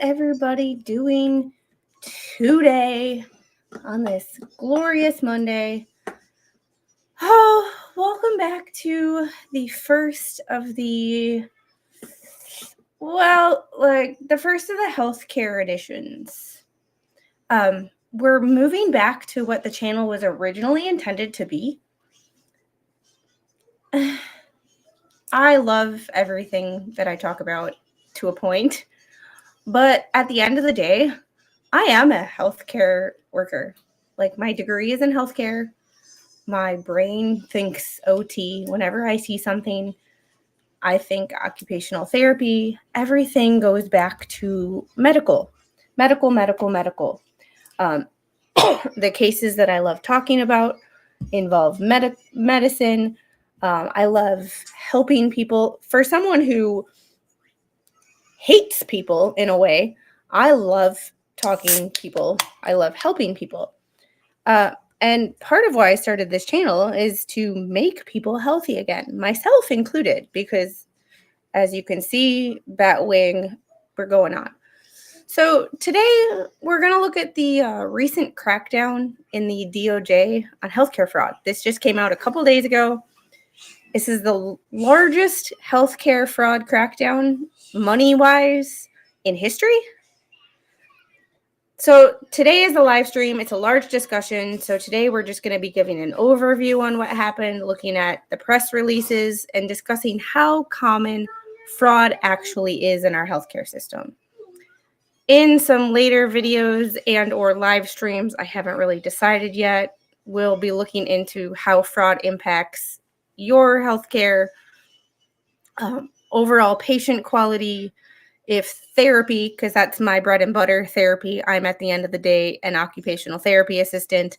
Everybody doing today on this glorious Monday? Oh, welcome back to the first of the healthcare editions. We're moving back to what the channel was originally intended to be. I love everything that I talk about to a point, but at the end of the day, I am a healthcare worker. Like, my degree is in healthcare. My brain thinks OT. Whenever I see something, I think occupational therapy. Everything goes back to medical. The cases that I love talking about involve medicine. I love helping people. For someone who hates people in a way, I love talking people. I love helping people. And part of why I started this channel is to make people healthy again, myself included, because as you can see, Batwing, we're going on. So today we're going to look at the recent crackdown in the DOJ on healthcare fraud. This just came out a couple days ago. This is the largest healthcare fraud crackdown, money-wise, in history. So today is a live stream. It's a large discussion. So today we're just going to be giving an overview on what happened, looking at the press releases, and discussing how common fraud actually is in our healthcare system. In some later videos and or live streams, I haven't really decided yet, we'll be looking into how fraud impacts your healthcare, overall patient quality, if therapy, because that's my bread and butter, therapy, I'm at the end of the day an occupational therapy assistant,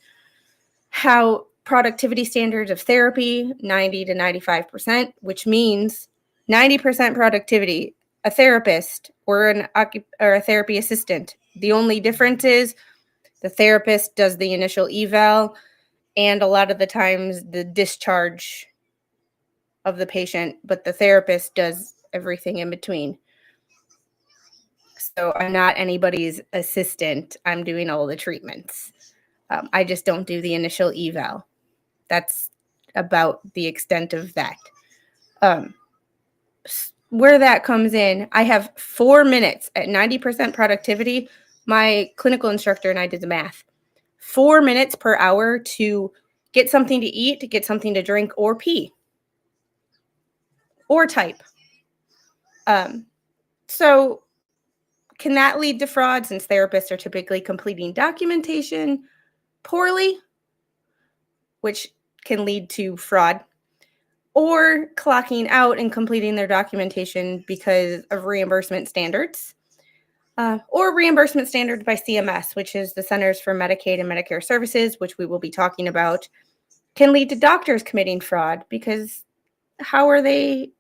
how productivity standards of therapy, 90 to 95%, which means 90% productivity, a therapist or a therapy assistant. The only difference is the therapist does the initial eval and a lot of the times the discharge of the patient, but the therapist does everything in between. So I'm not anybody's assistant. I'm doing all the treatments. I just don't do the initial eval. That's about the extent of that. Where that comes in, I have 4 minutes at 90% productivity. My clinical instructor and I did the math. 4 minutes per hour to get something to eat, to get something to drink, or pee, or type. So can that lead to fraud, since therapists are typically completing documentation poorly, which can lead to fraud, or clocking out and completing their documentation because of reimbursement standards, or reimbursement standards by CMS, which is the Centers for Medicaid and Medicare Services, which we will be talking about, can lead to doctors committing fraud, because how are they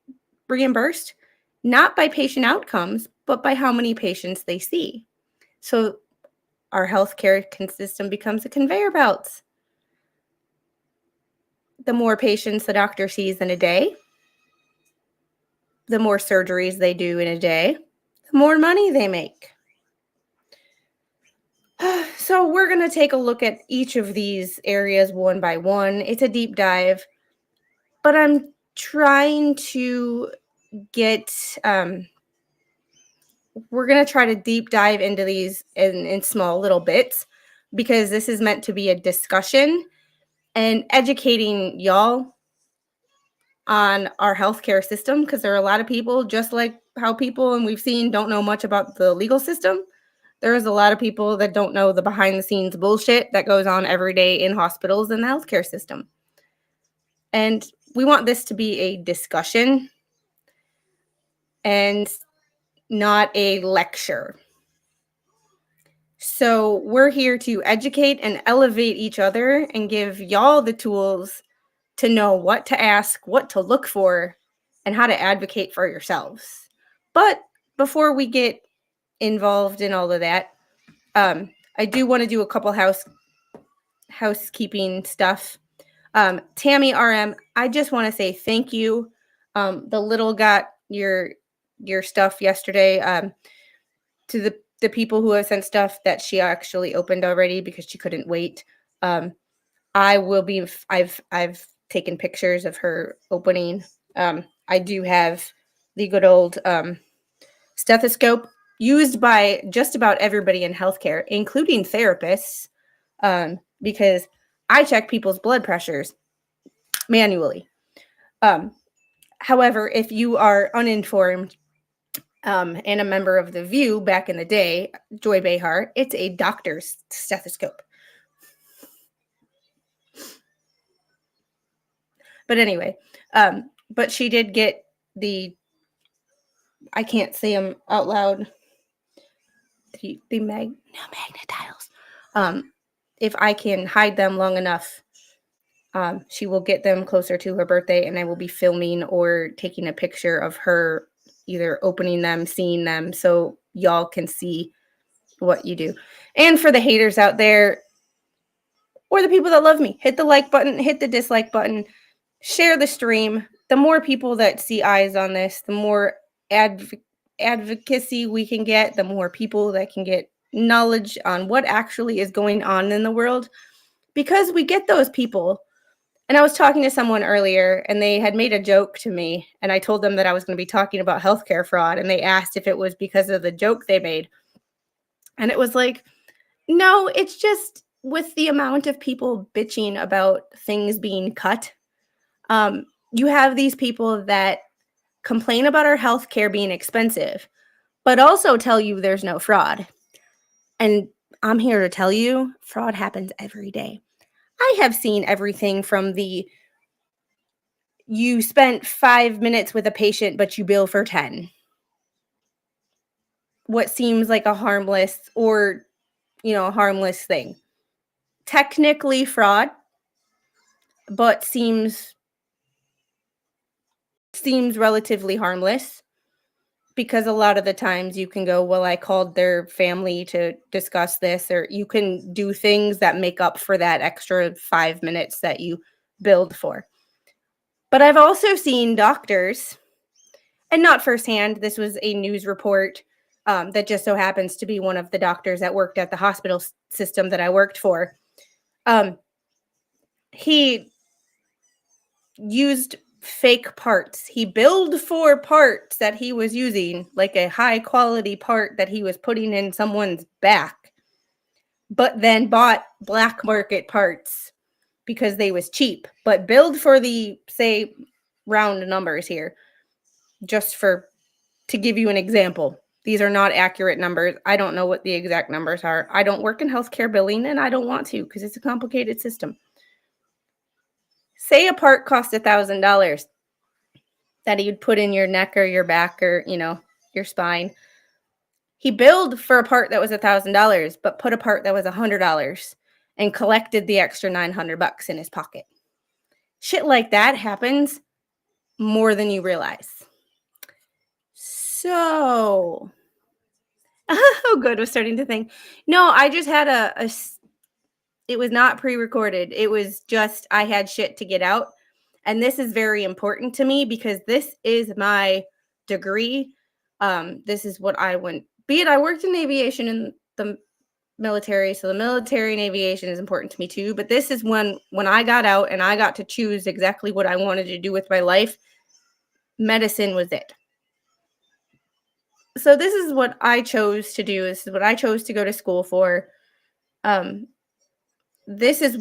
reimbursed? Not by patient outcomes, but by how many patients they see. So our healthcare system becomes a conveyor belt. The more patients the doctor sees in a day, the more surgeries they do in a day, the more money they make. So we're going to take a look at each of these areas one by one. It's a deep dive, but I'm trying to get, we're going to try to deep dive into these in small little bits, because this is meant to be a discussion and educating y'all on our healthcare system, because there are a lot of people, just like how people, and we've seen, don't know much about the legal system. There's a lot of people that don't know the behind the scenes bullshit that goes on every day in hospitals and the healthcare system. And we want this to be a discussion and not a lecture. So we're here to educate and elevate each other and give y'all the tools to know what to ask, what to look for, and how to advocate for yourselves. But before we get involved in all of that, I do want to do a couple housekeeping stuff. Tammy RM, I just want to say thank you. The little got your stuff yesterday. To the people who have sent stuff that she actually opened already because she couldn't wait. I've taken pictures of her opening. I do have the good old stethoscope used by just about everybody in healthcare, including therapists, because I check people's blood pressures manually. However, if you are uninformed and a member of The View back in the day, Joy Behar, it's a doctor's stethoscope. But anyway, but she did get I can't say them out loud, the magnetiles. If I can hide them long enough, she will get them closer to her birthday, and I will be filming or taking a picture of her either opening them, seeing them, so y'all can see what you do. And for the haters out there, or the people that love me, hit the like button, hit the dislike button, share the stream. The more people that see eyes on this, the more advocacy we can get, the more people that can get knowledge on what actually is going on in the world, because we get those people. And I was talking to someone earlier, and they had made a joke to me, and I told them that I was going to be talking about healthcare fraud, and they asked if it was because of the joke they made. And it was like, no, it's just with the amount of people bitching about things being cut. You have these people that complain about our healthcare being expensive, but also tell you there's no fraud. And I'm here to tell you, fraud happens every day. I have seen everything from you spent 5 minutes with a patient, but you bill for 10. What seems like a harmless harmless thing. Technically fraud, but seems relatively harmless, because a lot of the times you can go, well, I called their family to discuss this, or you can do things that make up for that extra 5 minutes that you billed for. But I've also seen doctors, and not firsthand, this was a news report that just so happens to be one of the doctors that worked at the hospital system that I worked for. He used fake parts. He billed for parts that he was using, like a high quality part that he was putting in someone's back, but then bought black market parts because they was cheap, but billed for the, say, round numbers here, just to give you an example. These are not accurate numbers. I don't know what the exact numbers are. I don't work in healthcare billing, and I don't want to, because it's a complicated system. Say a part cost $1,000 that you'd put in your neck or your back or, your spine. He billed for a part that was $1,000, but put a part that was $100 and collected the extra $900 in his pocket. Shit like that happens more than you realize. So, oh, good. Was starting to think. No, I just had it was not pre-recorded. It was just, I had shit to get out. And this is very important to me because this is my degree. This is what I went, be it I worked in aviation in the military. So the military and aviation is important to me too. But this is when I got out and I got to choose exactly what I wanted to do with my life. Medicine was it. So this is what I chose to do. This is what I chose to go to school for. This is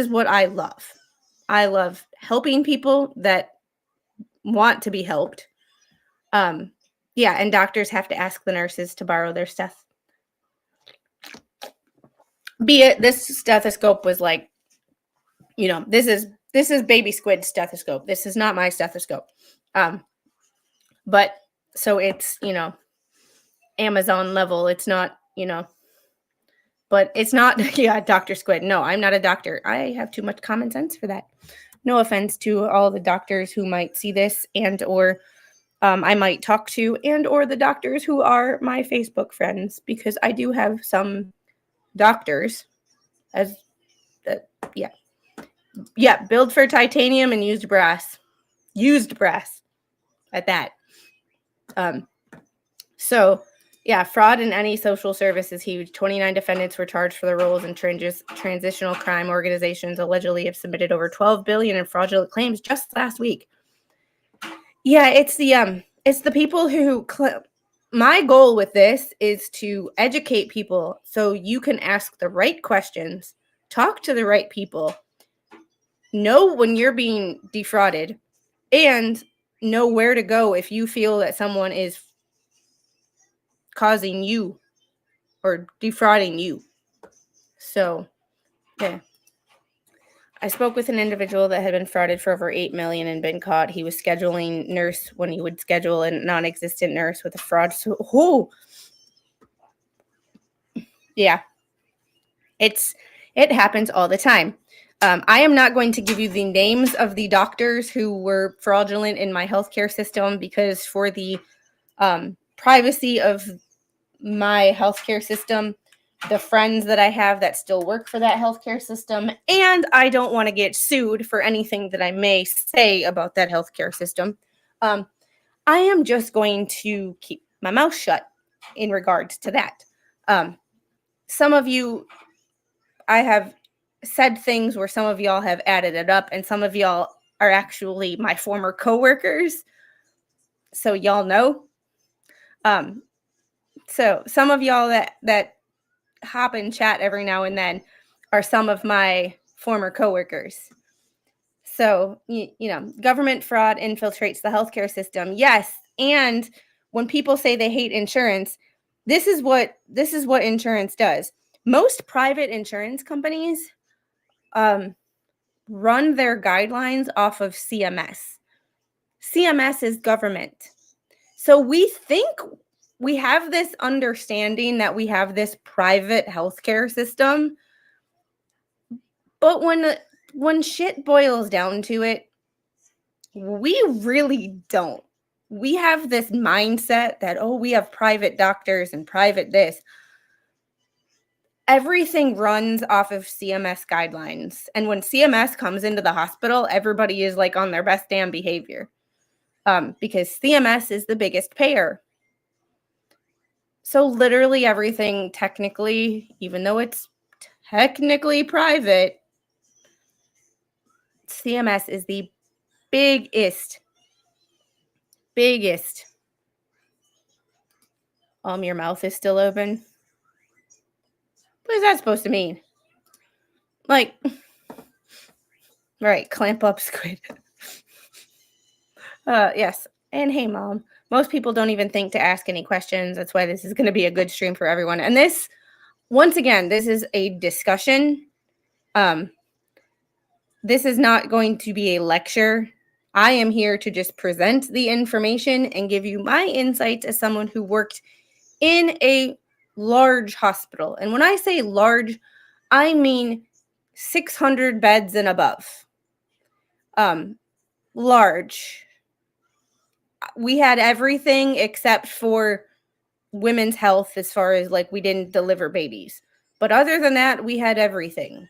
what I love. I love helping people that want to be helped. Yeah, and doctors have to ask the nurses to borrow their stuff. Be it this stethoscope was like, this is baby squid stethoscope. This is not my stethoscope. But so it's, Amazon level. It's not, but it's not, yeah, Dr. Squid. No, I'm not a doctor. I have too much common sense for that. No offense to all the doctors who might see this and or I might talk to, and or the doctors who are my Facebook friends, because I do have some doctors yeah, billed for titanium and used brass at that. So Yeah, fraud in any social service is huge. 29 defendants were charged for their roles in transitional crime organizations allegedly have submitted over $12 billion in fraudulent claims just last week. Yeah, it's the people who my goal with this is to educate people so you can ask the right questions, talk to the right people, know when you're being defrauded, and know where to go if you feel that someone is causing you or defrauding you. So, yeah. I spoke with an individual that had been frauded for over $8 million and been caught. He was scheduling nurse when he would schedule a non-existent nurse with a fraud. So, yeah, it happens all the time. I am not going to give you the names of the doctors who were fraudulent in my healthcare system because for the privacy of my healthcare system, the friends that I have that still work for that healthcare system, and I don't want to get sued for anything that I may say about that healthcare system. I am just going to keep my mouth shut in regards to that. Some of you, I have said things where some of y'all have added it up, and some of y'all are actually my former coworkers. So y'all know. So some of y'all that hop and chat every now and then are some of my former coworkers. So, government fraud infiltrates the healthcare system. Yes. And when people say they hate insurance, this is what insurance does. Most private insurance companies run their guidelines off of CMS. CMS is government. So we think we have this understanding that we have this private healthcare system, but when shit boils down to it, we really don't. We have this mindset that, oh, we have private doctors and private this. Everything runs off of CMS guidelines. And when CMS comes into the hospital, everybody is like on their best damn behavior because CMS is the biggest payer. So literally everything technically, even though it's technically private, CMS is the biggest. Your mouth is still open. What is that supposed to mean? Like, right, clamp up, squid. Yes. And hey, Mom. Most people don't even think to ask any questions. That's why this is going to be a good stream for everyone. And this, once again, this is a discussion. This is not going to be a lecture. I am here to just present the information and give you my insights as someone who worked in a large hospital. And when I say large, I mean 600 beds and above. Large. We had everything except for women's health as far as like we didn't deliver babies. But other than that, we had everything.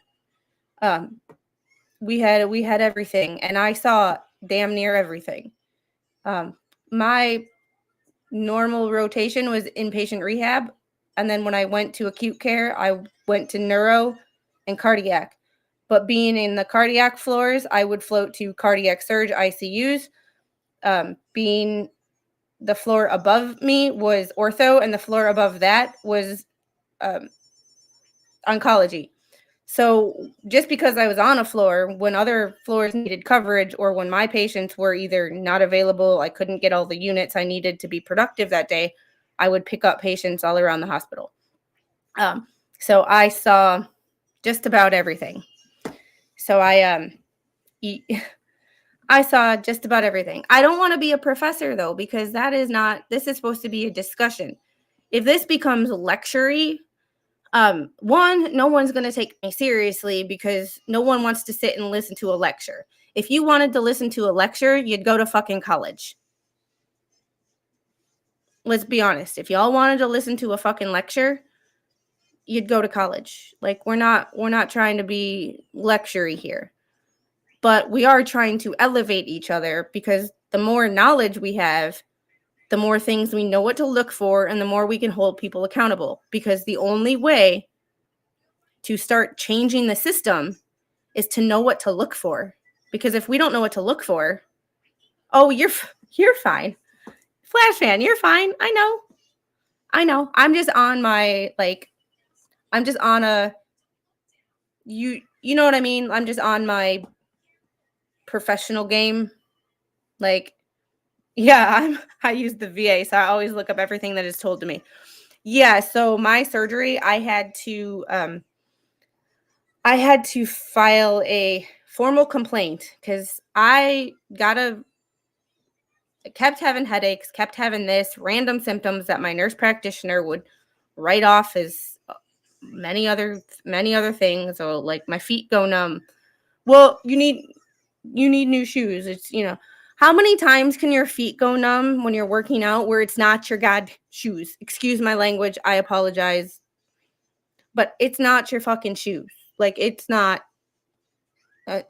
We had everything, and I saw damn near everything. My normal rotation was inpatient rehab, and then when I went to acute care, I went to neuro and cardiac. But being in the cardiac floors, I would float to cardiac surge ICUs. Being the floor above me was ortho, and the floor above that was oncology. So just because I was on a floor, when other floors needed coverage or when my patients were either not available, I couldn't get all the units I needed to be productive that day, I would pick up patients all around the hospital. So I saw just about everything. So I saw just about everything. I don't want to be a professor though, because this is supposed to be a discussion. If this becomes lecture-y, one, no one's going to take me seriously because no one wants to sit and listen to a lecture. If you wanted to listen to a lecture, you'd go to fucking college. Let's be honest. If y'all wanted to listen to a fucking lecture, you'd go to college. Like we're not trying to be lecture-y here. But we are trying to elevate each other because the more knowledge we have, the more things we know what to look for, and the more we can hold people accountable. Because the only way to start changing the system is to know what to look for. Because if we don't know what to look for, oh, you're fine. Flash fan, you're fine. I know. I'm just on my, like, I'm just on a, you know what I mean? I'm just on my professional game. Like, yeah, I use the VA, so I always look up everything that is told to me. Yeah, so my surgery, I had to file a formal complaint because I kept having headaches, kept having this random symptoms that my nurse practitioner would write off as many other things. So like my feet go numb. Well, you need new shoes. It's, how many times can your feet go numb when you're working out where it's not your shoes? Excuse my language. I apologize. But it's not your fucking shoes. Like, it's not.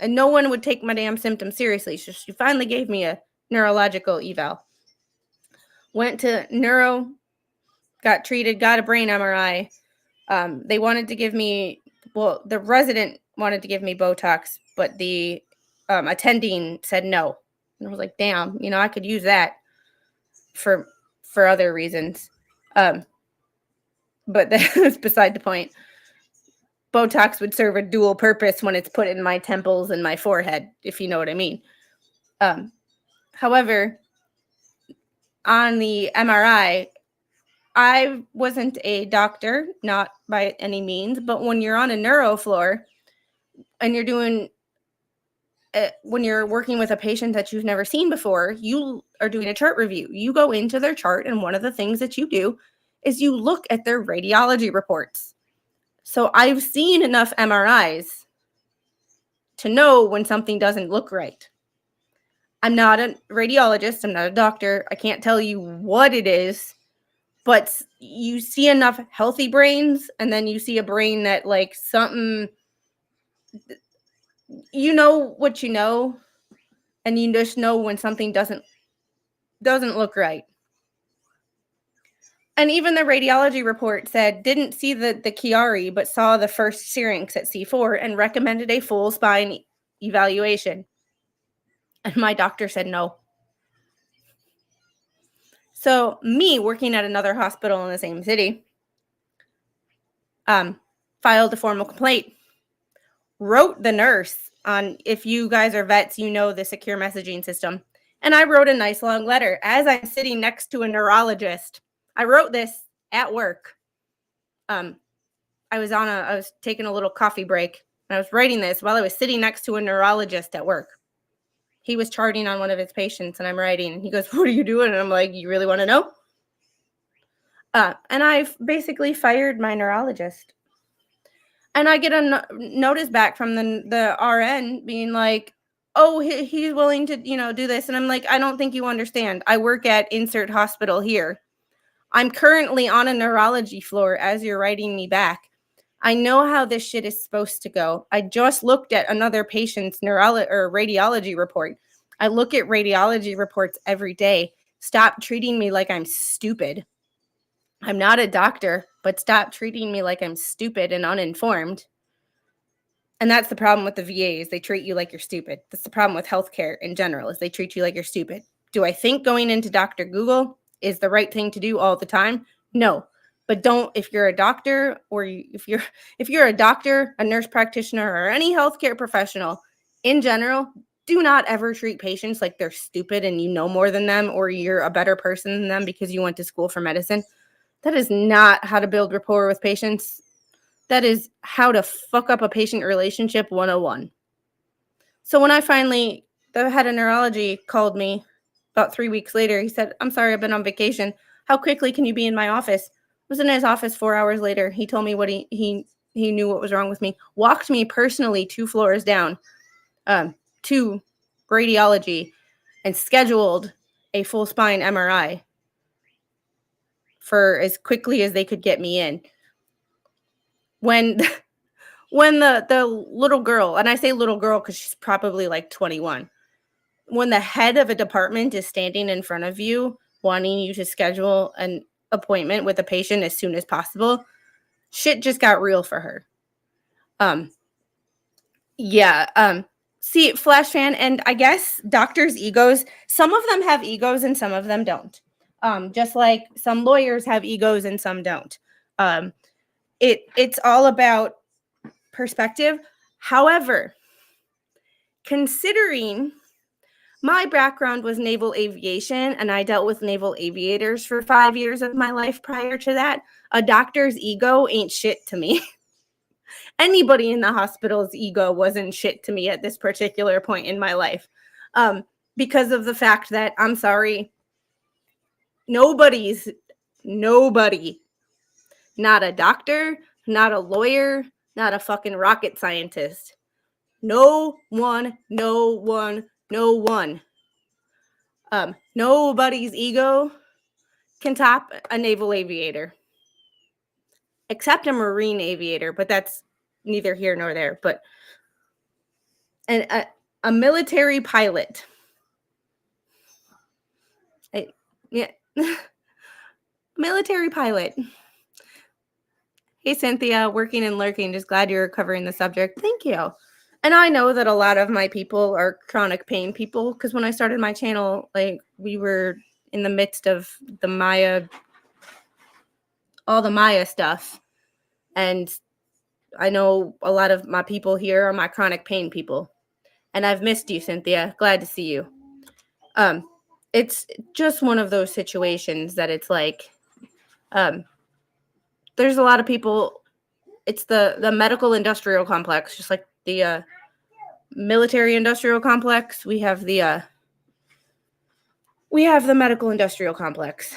No one would take my damn symptoms seriously. So she finally gave me a neurological eval. Went to neuro, got treated, got a brain MRI. They wanted to give me, the resident wanted to give me Botox, but the attending said no. And I was like, damn, I could use that for other reasons. But that's beside the point. Botox would serve a dual purpose when it's put in my temples and my forehead, if you know what I mean. However, on the MRI, I wasn't a doctor, not by any means, but when you're on a neuro floor and you're doing, when you're working with a patient that you've never seen before, you are doing a chart review. You go into their chart, and one of the things that you do is you look at their radiology reports. So I've seen enough MRIs to know when something doesn't look right. I'm not a radiologist. I'm not a doctor. I can't tell you what it is, but you see enough healthy brains, and then you see a brain that, like, something, you know what you know, and you just know when something doesn't look right. And even the radiology report said, didn't see the Chiari, but saw the first syrinx at C4 and recommended a full spine evaluation. And my doctor said no. So me working at another hospital in the same city, filed a formal complaint, wrote the nurse on, if you guys are vets, you know the secure messaging system. And I wrote a nice long letter as I'm sitting next to a neurologist. I wrote this at work. I was taking a little coffee break, and I was writing this while I was sitting next to a neurologist at work. He was charting on one of his patients, and I'm writing, and he goes, "What are you doing?" And I'm like, "You really want to know?" And I've basically fired my neurologist. And I get a notice back from the RN being like, "Oh, he's willing to, do this." And I'm like, "I don't think you understand. I work at insert hospital here. I'm currently on a neurology floor as you're writing me back. I know how this shit is supposed to go. I just looked at another patient's radiology report. I look at radiology reports every day. Stop treating me like I'm stupid. I'm not a doctor, but stop treating me like I'm stupid and uninformed." And that's the problem with the VAs. They treat you like you're stupid. That's the problem with healthcare in general, is they treat you like you're stupid. Do I think going into Dr. Google is the right thing to do all the time? No. But don't, if you're a doctor, or if you're a doctor, a nurse practitioner, or any healthcare professional in general, do not ever treat patients like they're stupid and you know more than them, or you're a better person than them because you went to school for medicine. That is not how to build rapport with patients. That is how to fuck up a patient relationship 101. So when I finally, the head of neurology called me about 3 weeks later, he said, "I'm sorry, I've been on vacation. How quickly can you be in my office?" I was in his office 4 hours later. He told me what he knew what was wrong with me. Walked me personally 2 floors down to radiology and scheduled a full spine MRI for as quickly as they could get me in. When the little girl, and I say little girl because she's probably like 21, when the head of a department is standing in front of you wanting you to schedule an appointment with a patient as soon as possible. Shit just got real for her. See, Flash fan, and I guess doctors' egos, some of them have egos and some of them don't. Just like some lawyers have egos and some don't. It's all about perspective. However, considering my background was naval aviation and I dealt with naval aviators for 5 years of my life prior to that, a doctor's ego ain't shit to me. Anybody in the hospital's ego wasn't shit to me at this particular point in my life, because of the fact that, I'm sorry, nobody, not a doctor, not a lawyer, not a fucking rocket scientist. No one. Nobody's ego can top a naval aviator, except a marine aviator, but that's neither here nor there. But a military pilot. Military pilot. Hey, Cynthia, working and lurking. Just glad you're covering the subject. Thank you. And I know that a lot of my people are chronic pain people, because when I started my channel, like, we were in the midst of all the Maya stuff. And I know a lot of my people here are my chronic pain people. And I've missed you, Cynthia. Glad to see you. It's just one of those situations that it's like, there's a lot of people, it's the medical industrial complex, just like the military industrial complex. We have the medical industrial complex.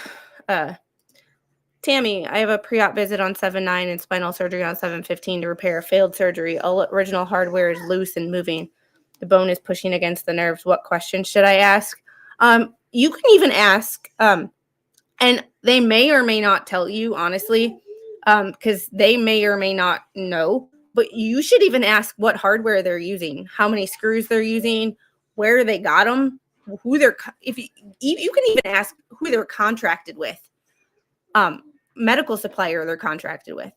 Tammy, I have a pre-op visit on 7/9 and spinal surgery on 7/15 to repair a failed surgery. All original hardware is loose and moving. The bone is pushing against the nerves. What questions should I ask? You can even ask, and they may or may not tell you, honestly, because they may or may not know. But you should even ask what hardware they're using, how many screws they're using, where they got them, who they're. If you can even ask who they're contracted with, medical supplier they're contracted with,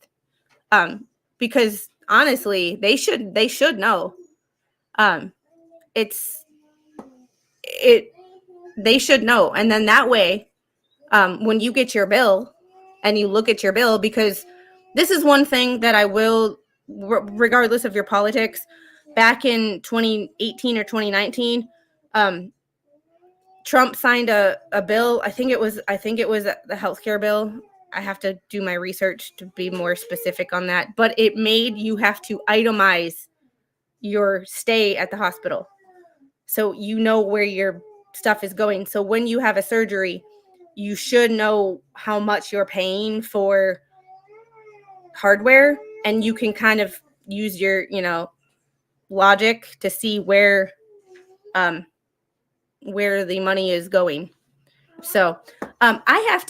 because honestly, they should know. They should know, and then that way, when you get your bill and you look at your bill, because this is one thing that I will. Regardless of your politics, back in 2018 or 2019, Trump signed a bill. I think it was the healthcare bill. I have to do my research to be more specific on that. But it made you have to itemize your stay at the hospital, so you know where your stuff is going. So when you have a surgery, you should know how much you're paying for hardware, and you can kind of use your, logic to see where the money is going. So I have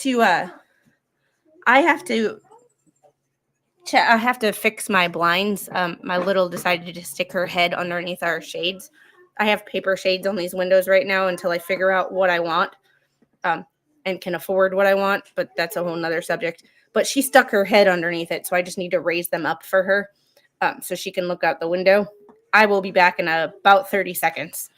to fix my blinds. My little decided to stick her head underneath our shades. I have paper shades on these windows right now until I figure out what I want, and can afford what I want, but that's a whole nother subject. But she stuck her head underneath it, so I just need to raise them up for her, so she can look out the window. I will be back in about 30 seconds.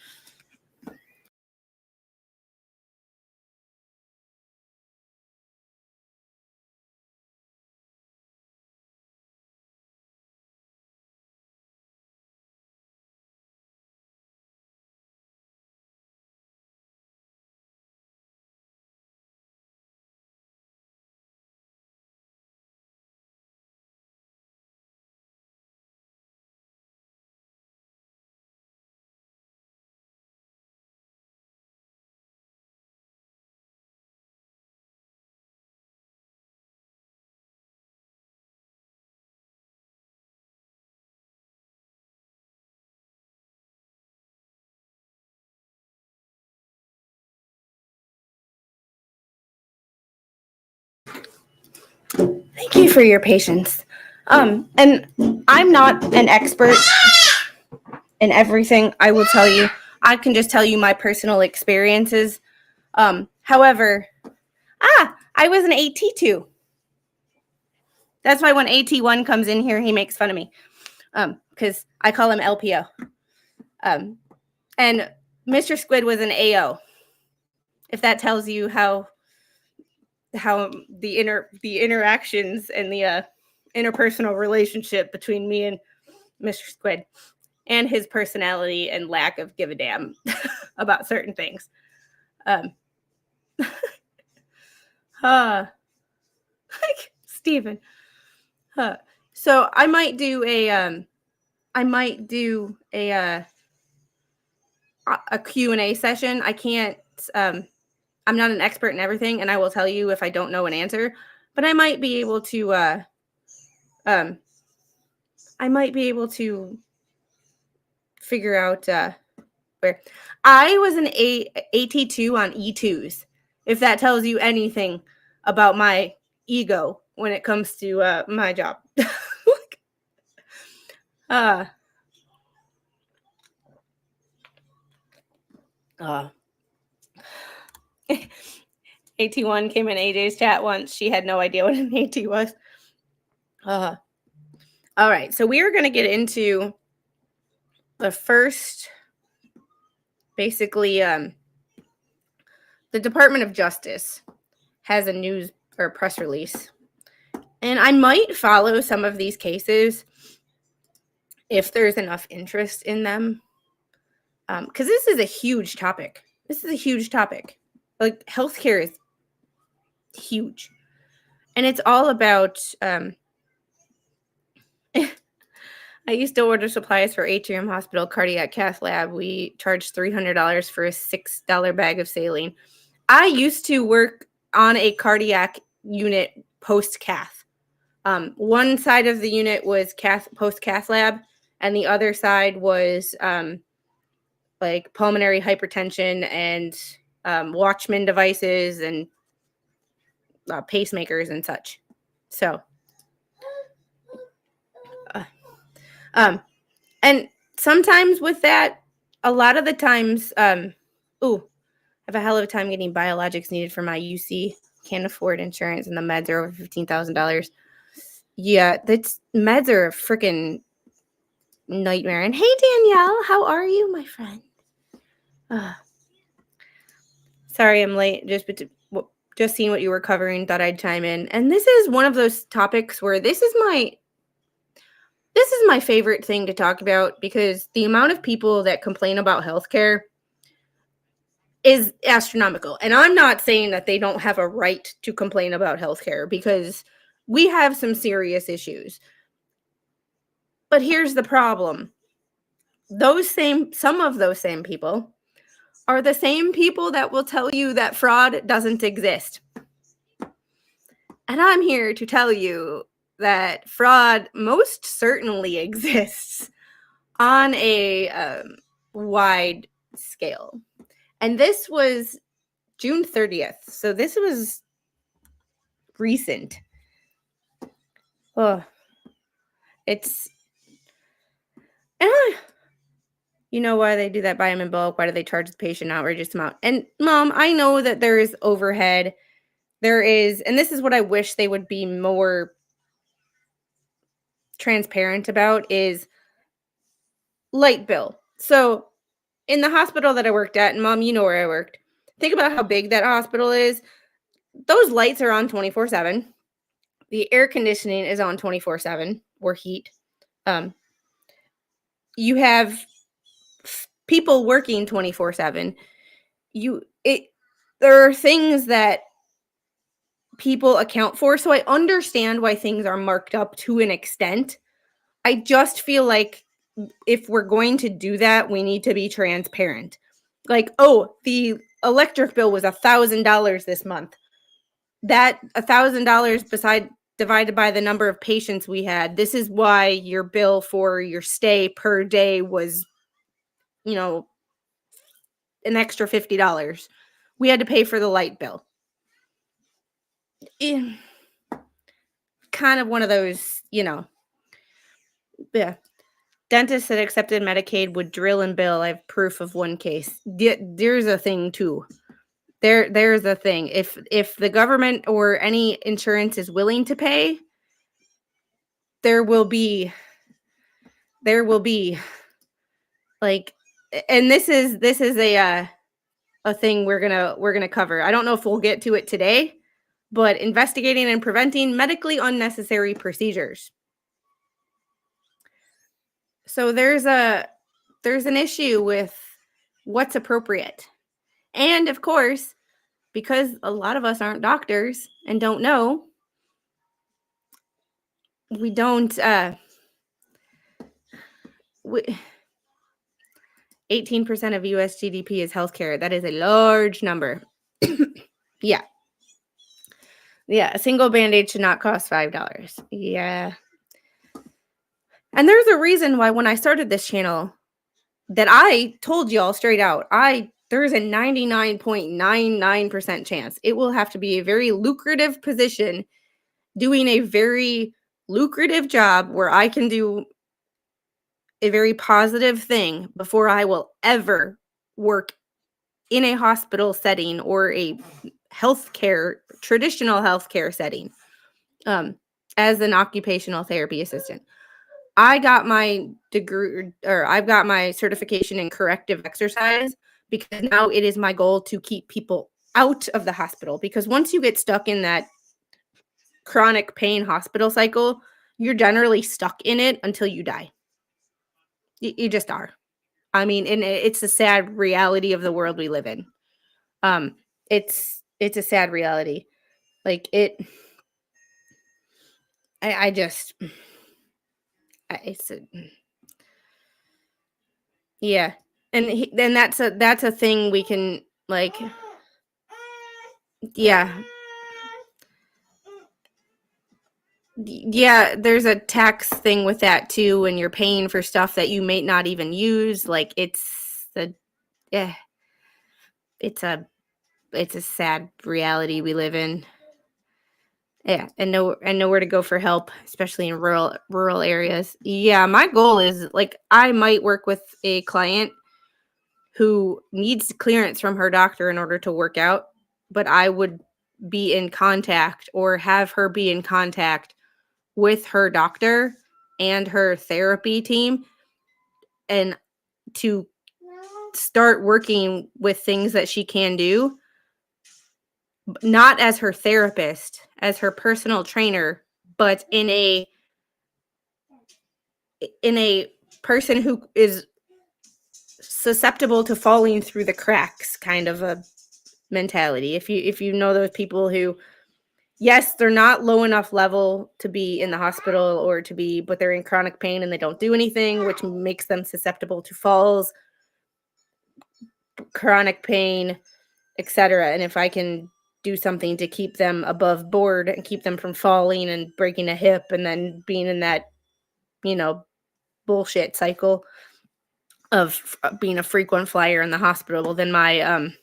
Thank you for your patience. And I'm not an expert in everything. I will tell you, I can just tell you my personal experiences. However, I was an AT2. That's why when AT1 comes in here, he makes fun of me. Because I call him LPO. And Mr. Squid was an AO. If that tells you how the interactions and the interpersonal relationship between me and Mr. Squid and his personality and lack of give a damn about certain things. Like Steven. So I might do a Q&A session. I can't I'm not an expert in everything, and I will tell you if I don't know an answer, but I might be able to figure out where I was an AT2 on E2s, if that tells you anything about my ego when it comes to my job. AT1 came in AJ's chat once. She had no idea what an AT was. All right, so we are going to get into the first, basically, the Department of Justice has a news or press release. And I might follow some of these cases if there's enough interest in them. Because this is a huge topic. Like, healthcare is huge. And it's all about... I used to order supplies for Atrium Hospital Cardiac Cath Lab. We charged $300 for a $6 bag of saline. I used to work on a cardiac unit post-cath. One side of the unit was post-cath lab, and the other side was like pulmonary hypertension and Watchman devices and pacemakers and such. So, and sometimes with that, a lot of the times, I have a hell of a time getting biologics needed for my UC. Can't afford insurance, and the meds are over $15,000. Yeah, meds are a freaking nightmare. And hey, Danielle, how are you, my friend? Sorry, I'm late. Just seeing what you were covering, thought I'd chime in. And this is one of those topics where this is my favorite thing to talk about, because the amount of people that complain about healthcare is astronomical. And I'm not saying that they don't have a right to complain about healthcare, because we have some serious issues. But here's the problem. Some of those same people are the same people that will tell you that fraud doesn't exist. And I'm here to tell you that fraud most certainly exists on a wide scale. And this was June 30th. So this was recent. You know why they do that? Buy them in bulk. Why do they charge the patient an outrageous amount? And Mom, I know that there is overhead. There is, and this is what I wish they would be more transparent about, is light bill. So in the hospital that I worked at, and Mom, you know where I worked, think about how big that hospital is. Those lights are on 24/7. The air conditioning is on 24/7, or heat. You have people working 24/7. There are things that people account for. So I understand why things are marked up to an extent. I just feel like if we're going to do that, we need to be transparent. Like, the electric bill was $1,000 this month. That $1,000 divided by the number of patients we had. This is why your bill for your stay per day was, an extra $50. We had to pay for the light bill. Kind of one of those, yeah. Dentists that accepted Medicaid would drill and bill. I have proof of one case. There's a thing too. There's a thing. If the government or any insurance is willing to pay, there will be like, and this is a thing we're gonna cover. I don't know if we'll get to it today, but investigating and preventing medically unnecessary procedures. So there's an issue with what's appropriate. And of course, because a lot of us aren't doctors and don't know, we don't 18% of US GDP is healthcare. That is a large number. Yeah. Yeah, a single Band-Aid should not cost $5. Yeah. And there's a reason why when I started this channel that I told y'all straight out, there's a 99.99% chance it will have to be a very lucrative position doing a very lucrative job where I can do a very positive thing before I will ever work in a hospital setting or a traditional healthcare setting, as an occupational therapy assistant. I got my degree, or I've got my certification in corrective exercise because now it is my goal to keep people out of the hospital. Because once you get stuck in that chronic pain hospital cycle, you're generally stuck in it until you die. You just are. I mean, and it's a sad reality of the world we live in. It's a sad reality. Like yeah. And then that's a thing we can, like, yeah. Yeah, there's a tax thing with that too, when you're paying for stuff that you may not even use. Like, it's a sad reality we live in. Yeah, and nowhere to go for help, especially in rural areas. Yeah, my goal is, like, I might work with a client who needs clearance from her doctor in order to work out, but I would be in contact or have her be in contact with her doctor and her therapy team, and to start working with things that she can do, not as her therapist, as her personal trainer, but in a person who is susceptible to falling through the cracks kind of a mentality. If you know those people who, yes, they're not low enough level to be in the hospital but they're in chronic pain and they don't do anything, which makes them susceptible to falls, chronic pain, etc. And if I can do something to keep them above board and keep them from falling and breaking a hip and then being in that, bullshit cycle of being a frequent flyer in the hospital, then my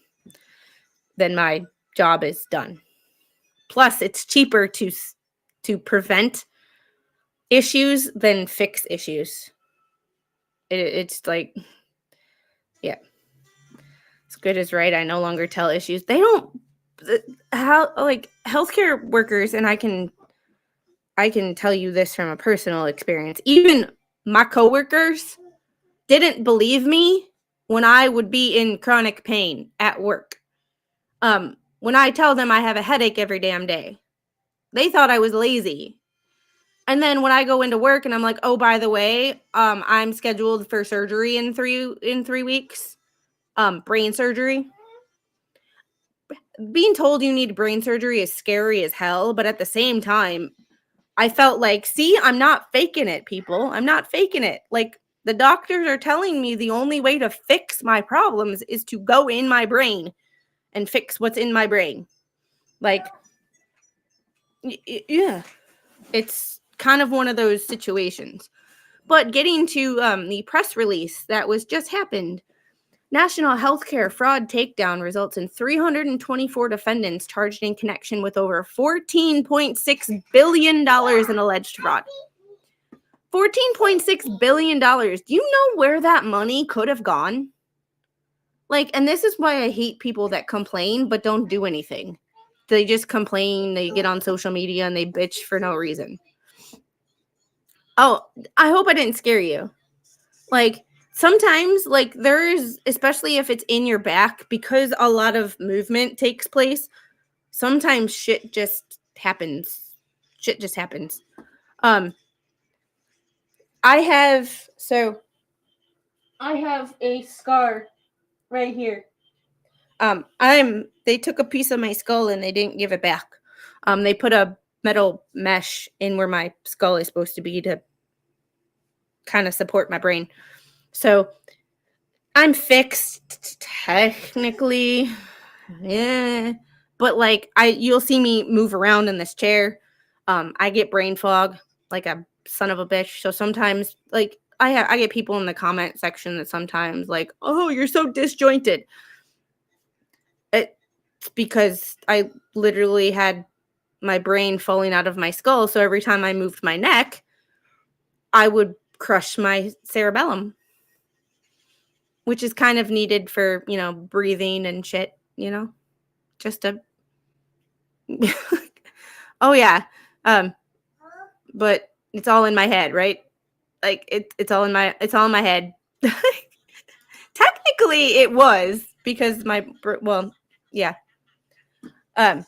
job is done. Plus, it's cheaper to prevent issues than fix issues. It's like, yeah, as good as right. I no longer tell issues. They don't, like, healthcare workers, and I can tell you this from a personal experience. Even my coworkers didn't believe me when I would be in chronic pain at work. When I tell them I have a headache every damn day, they thought I was lazy. And then when I go into work and I'm like, oh, by the way, I'm scheduled for surgery in 3 weeks, brain surgery. Being told you need brain surgery is scary as hell, but at the same time, I felt like, see, I'm not faking it, people. I'm not faking it. Like, the doctors are telling me the only way to fix my problems is to go in my brain and fix what's in my brain. Like, yeah, it's kind of one of those situations. But getting to the press release that was just happened, National Healthcare Fraud Takedown results in 324 defendants charged in connection with over $14.6 billion in alleged fraud. $14.6 billion. Do you know where that money could have gone? Like, and this is why I hate people that complain but don't do anything. They just complain, they get on social media and they bitch for no reason. Oh, I hope I didn't scare you. Like, sometimes, like, there's, especially if it's in your back, because a lot of movement takes place, sometimes shit just happens. Shit just happens. I have a scar right here. They took a piece of my skull and they didn't give it back. They put a metal mesh in where my skull is supposed to be to kind of support my brain. So I'm fixed technically. Yeah. But like you'll see me move around in this chair. I get brain fog like a son of a bitch. So sometimes like I get people in the comment section that sometimes like, "Oh, you're so disjointed." It's because I literally had my brain falling out of my skull. So every time I moved my neck, I would crush my cerebellum, which is kind of needed for, breathing and shit, just to, oh yeah. But it's all in my head, right? Like it's all in my head. Technically it was because yeah. And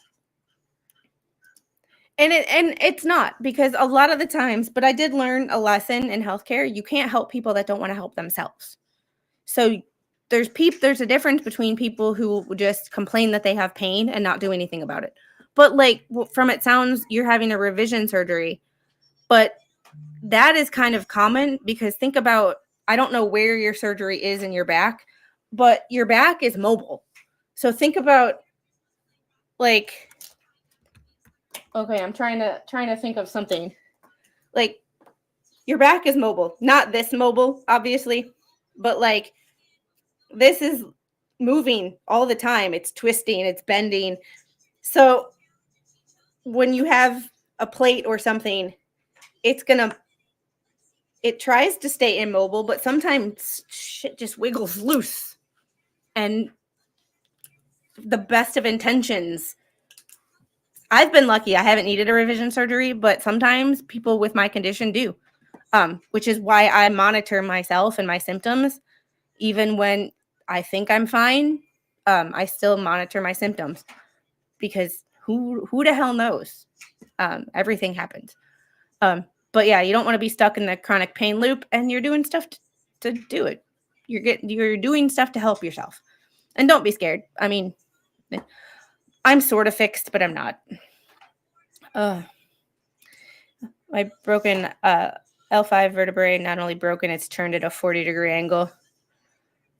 it's not, because a lot of the times, but I did learn a lesson in healthcare. You can't help people that don't want to help themselves. So there's a difference between people who just complain that they have pain and not do anything about it. But like from it sounds you're having a revision surgery, but that is kind of common because think about, I don't know where your surgery is in your back, but your back is mobile. So think about like, okay, I'm trying to think of something. Like your back is mobile, not this mobile, obviously, but like this is moving all the time. It's twisting, it's bending. So when you have a plate or something, it tries to stay immobile, but sometimes shit just wiggles loose. And the best of intentions, I've been lucky. I haven't needed a revision surgery, but sometimes people with my condition do, which is why I monitor myself and my symptoms. Even when I think I'm fine, I still monitor my symptoms because who the hell knows? Everything happens. But yeah, you don't want to be stuck in the chronic pain loop, and you're doing stuff to do it. You're doing stuff to help yourself, and don't be scared. I mean, I'm sort of fixed, but I'm not. My broken L5 vertebrae, not only broken, it's turned at a 40-degree angle.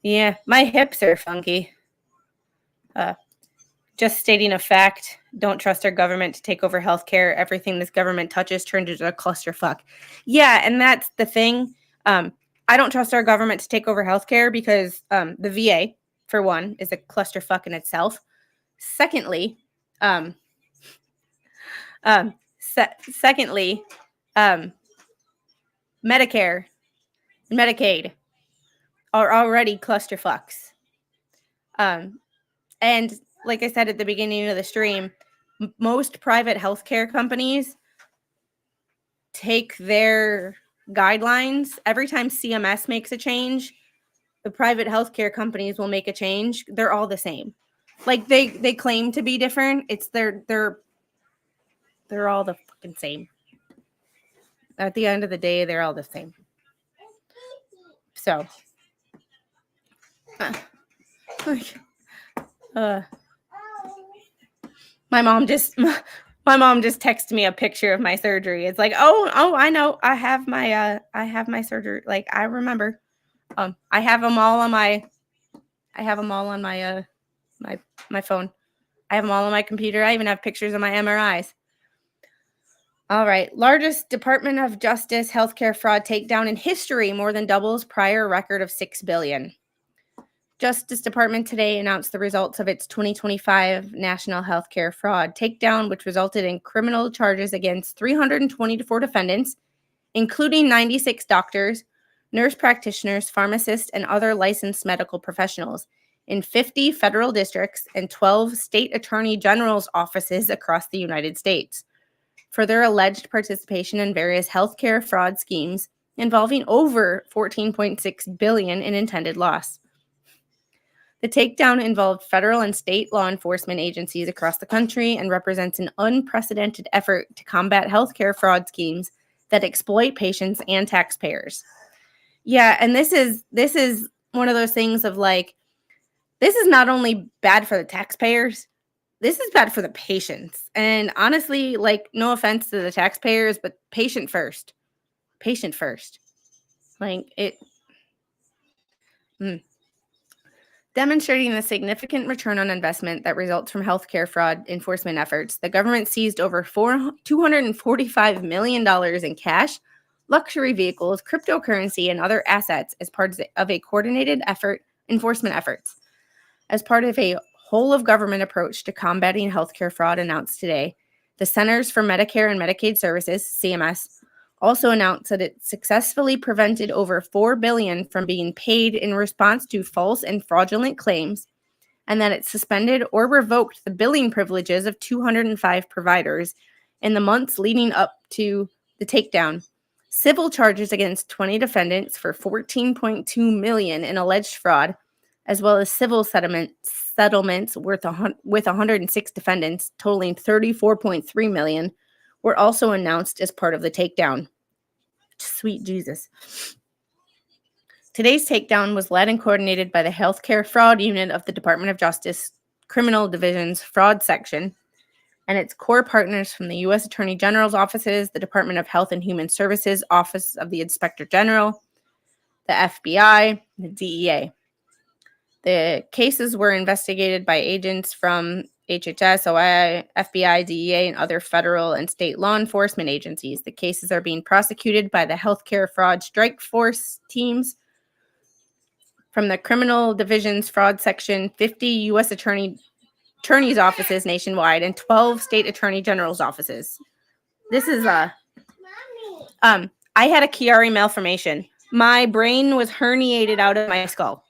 Yeah, my hips are funky. Just stating a fact, don't trust our government to take over healthcare. Everything this government touches turns into a clusterfuck. Yeah, and that's the thing. I don't trust our government to take over healthcare because the VA, for one, is a clusterfuck in itself. Secondly, Medicare and Medicaid are already clusterfucks. And like I said at the beginning of the stream, most private healthcare companies take their guidelines. Every time CMS makes a change, the private healthcare companies will make a change. They're all the same. Like they claim to be different. It's they're all the fucking same. At the end of the day, they're all the same. So, my mom just texted me a picture of my surgery. It's like, oh, I know. I have my surgery. Like, I remember. I have them all on my my phone. I have them all on my computer. I even have pictures of my MRIs. All right. Largest Department of Justice healthcare fraud takedown in history, more than doubles prior record of $6 billion. Justice Department today announced the results of its 2025 national healthcare fraud takedown, which resulted in criminal charges against 324 defendants, including 96 doctors, nurse practitioners, pharmacists, and other licensed medical professionals, in 50 federal districts and 12 state attorney general's offices across the United States for their alleged participation in various healthcare fraud schemes involving over $14.6 billion in intended loss. The takedown involved federal and state law enforcement agencies across the country and represents an unprecedented effort to combat healthcare fraud schemes that exploit patients and taxpayers. Yeah, and this is one of those things of like, this is not only bad for the taxpayers, this is bad for the patients. And honestly, like, no offense to the taxpayers, but patient first. Patient first. Like, it... Demonstrating the significant return on investment that results from healthcare fraud enforcement efforts, the government seized over $245 million in cash, luxury vehicles, cryptocurrency, and other assets as part of a coordinated enforcement efforts. As part of a whole-of-government approach to combating healthcare fraud announced today, the Centers for Medicare and Medicaid Services, CMS, also announced that it successfully prevented over $4 billion from being paid in response to false and fraudulent claims, and that it suspended or revoked the billing privileges of 205 providers in the months leading up to the takedown. Civil charges against 20 defendants for $14.2 million in alleged fraud, as well as civil settlements with 106 defendants totaling $34.3 million, were also announced as part of the takedown. Sweet Jesus. Today's takedown was led and coordinated by the Healthcare Fraud Unit of the Department of Justice Criminal Division's Fraud Section and its core partners from the U.S. Attorney General's offices, the Department of Health and Human Services, Office of the Inspector General, the FBI, and the DEA. The cases were investigated by agents from HHS, OI, FBI, DEA, and other federal and state law enforcement agencies. The cases are being prosecuted by the Healthcare Fraud Strike Force teams from the Criminal Division's Fraud Section, 50 U.S. attorneys' offices nationwide, and 12 state attorney general's offices. This is I had a Chiari malformation. My brain was herniated out of my skull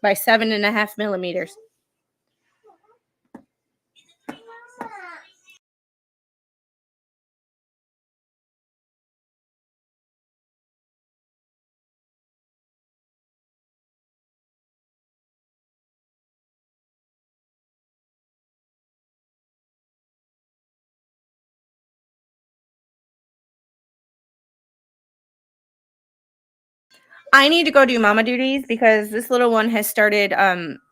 by 7.5 millimeters. I need to go do mama duties because this little one has started,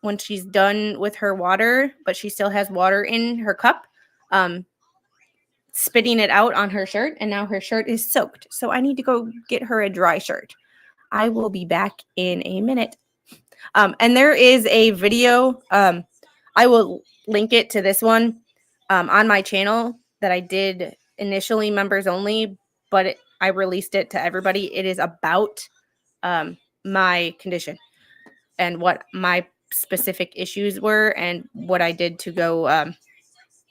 when she's done with her water, but she still has water in her cup, spitting it out on her shirt, and now her shirt is soaked. So I need to go get her a dry shirt. I will be back in a minute. And there is a video, I will link it to this one on my channel that I did initially members only, but I released it to everybody. It is about my condition and what my specific issues were and what I did to go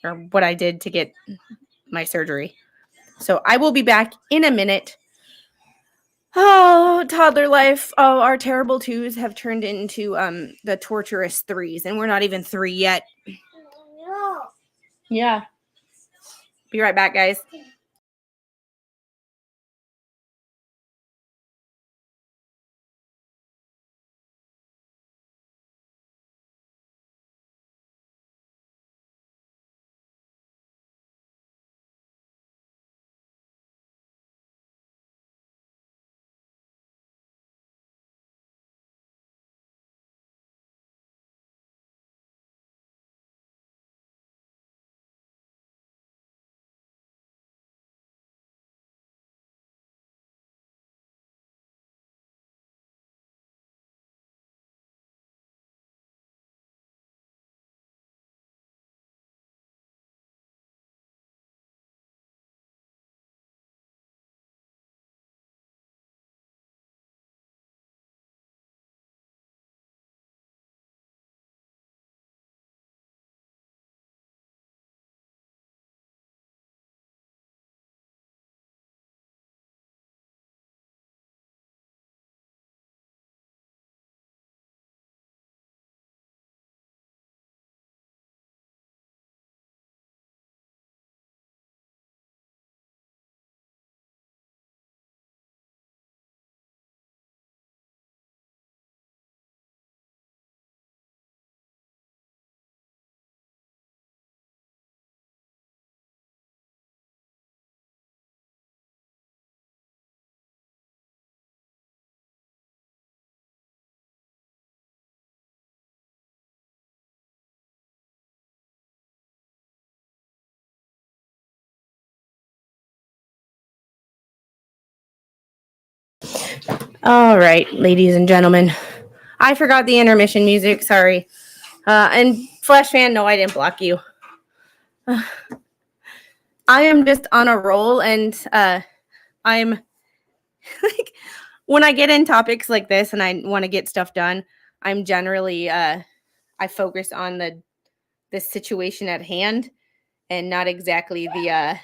or what I did to get my surgery. So I will be back in a minute. Oh, toddler life. Oh, our terrible twos have turned into the torturous threes, and we're not even 3 yet. Yeah. Be right back, guys. All right, ladies and gentlemen. I forgot the intermission music. Sorry. And Flash fan, no, I didn't block you. I am just on a roll, and I'm like, when I get in topics like this and I want to get stuff done, I'm generally I focus on the situation at hand and not exactly the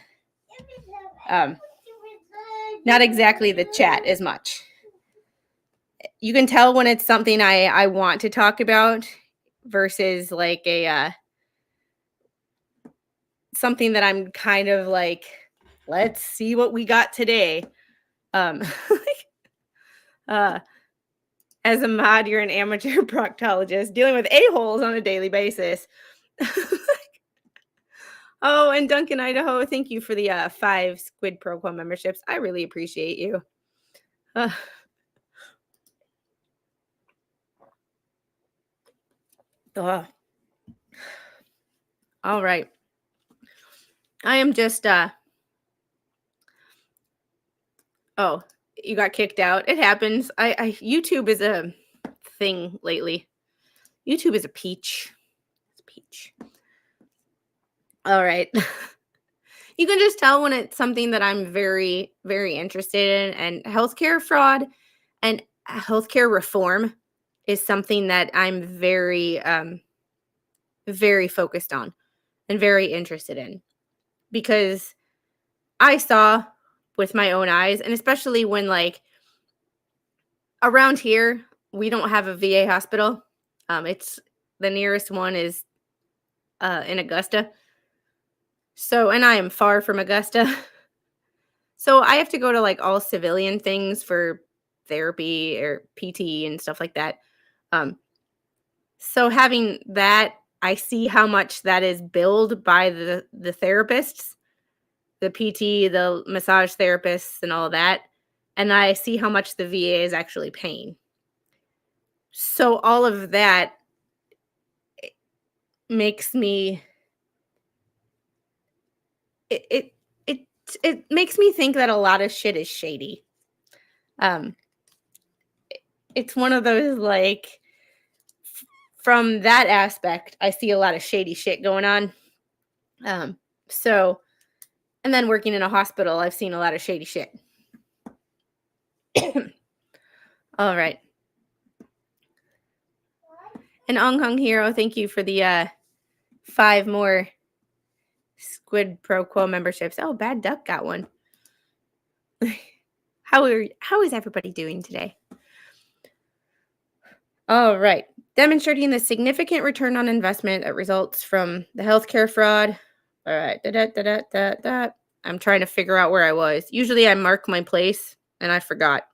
chat as much. You can tell when it's something I want to talk about versus like a something that I'm kind of like, let's see what we got today. As a mod, you're an amateur proctologist dealing with a-holes on a daily basis. Oh, and Duncan, Idaho, thank you for the 5 Squid Pro Quo memberships. I really appreciate you. All right. I am just oh, you got kicked out. It happens. YouTube is a thing lately. YouTube is a peach. It's a peach. All right. You can just tell when it's something that I'm very, very interested in. And healthcare fraud and healthcare reform is something that I'm very, very focused on and very interested in. Because I saw with my own eyes, and especially when, like, around here, we don't have a VA hospital. It's the nearest one is in Augusta. So, and I am far from Augusta. So I have to go to like all civilian things for therapy or PT and stuff like that. So having that, I see how much that is billed by the therapists, the PT, the massage therapists, and all that. And I see how much the VA is actually paying. So all of that makes me it makes me think that a lot of shit is shady. It's one of those, like, from that aspect, I see a lot of shady shit going on. So, and then working in a hospital, I've seen a lot of shady shit. All right. And Ong Hung Hero, thank you for the 5 more Squid Pro Quo memberships. Oh, Bad Duck got one. How is everybody doing today? All right. Demonstrating the significant return on investment that results from the healthcare fraud. All right. I'm trying to figure out where I was. Usually I mark my place and I forgot.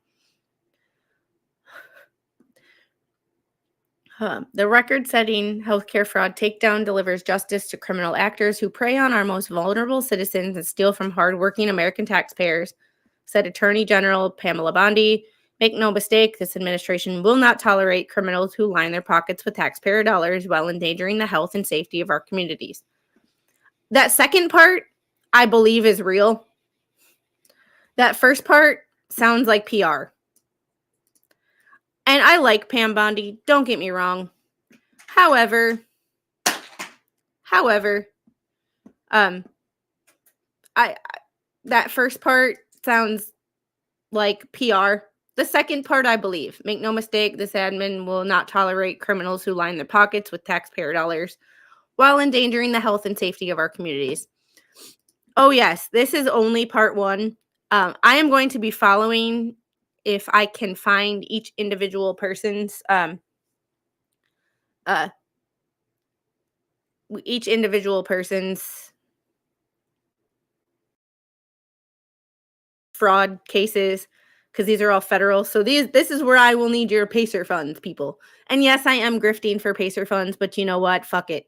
The record-setting healthcare fraud takedown delivers justice to criminal actors who prey on our most vulnerable citizens and steal from hardworking American taxpayers, said Attorney General Pamela Bondi. Make no mistake, this administration will not tolerate criminals who line their pockets with taxpayer dollars while endangering the health and safety of our communities. That second part, I believe, is real. That first part sounds like PR. And I like Pam Bondi, don't get me wrong. However, that first part sounds like PR. The second part, I believe. Make no mistake, this admin will not tolerate criminals who line their pockets with taxpayer dollars while endangering the health and safety of our communities. Oh, yes, this is only part 1. I am going to be following, if I can find each individual person's fraud cases, because these are all federal. So this is where I will need your PACER funds, people. And yes, I am grifting for PACER funds, but you know what? Fuck it.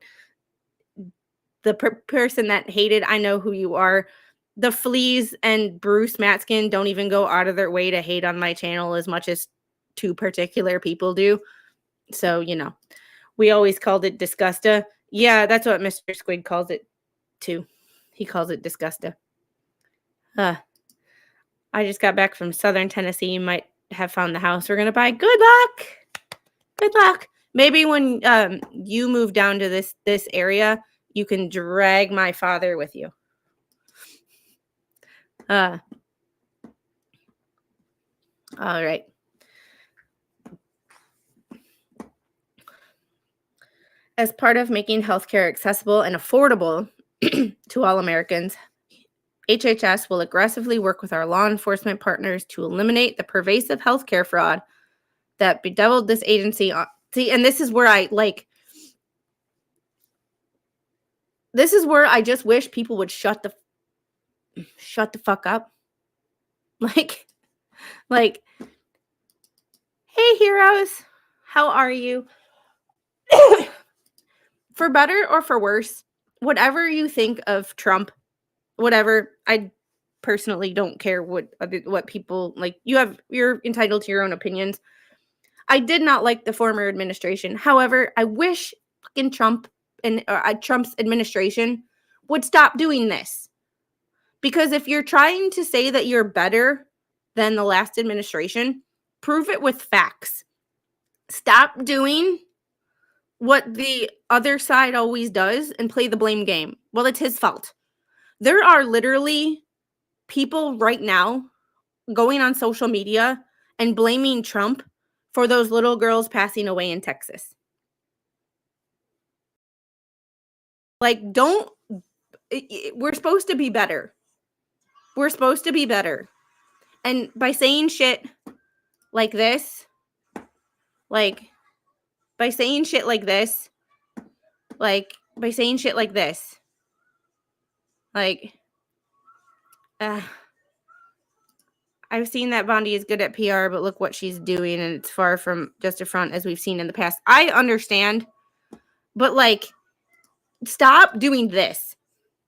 The person that hated, I know who you are. The Fleas and Bruce Matskin don't even go out of their way to hate on my channel as much as 2 particular people do. So, you know, we always called it Disgusta. Yeah, that's what Mr. Squid calls it too. He calls it Disgusta. I just got back from Southern Tennessee. You might have found the house we're going to buy. Good luck. Good luck. Maybe when you move down to this area, you can drag my father with you. All right. As part of making healthcare accessible and affordable to all Americans, HHS will aggressively work with our law enforcement partners to eliminate the pervasive healthcare fraud that bedeviled this agency. See, and this is where this is where I just wish people would shut the fuck up. Like, hey heroes, how are you? For better or for worse, whatever you think of Trump, whatever, I personally don't care what people like. You're entitled to your own opinions. I did not like the former administration. However, I wish fucking Trump and Trump's administration would stop doing this. Because if you're trying to say that you're better than the last administration, prove it with facts. Stop doing what the other side always does and play the blame game. Well, it's his fault. There are literally people right now going on social media and blaming Trump for those little girls passing away in Texas. Like, we're supposed to be better. We're supposed to be better. And by saying shit like this, by saying shit like this, I've seen that Bondi is good at PR, but look what she's doing, and it's far from just a front as we've seen in the past. I understand, but stop doing this.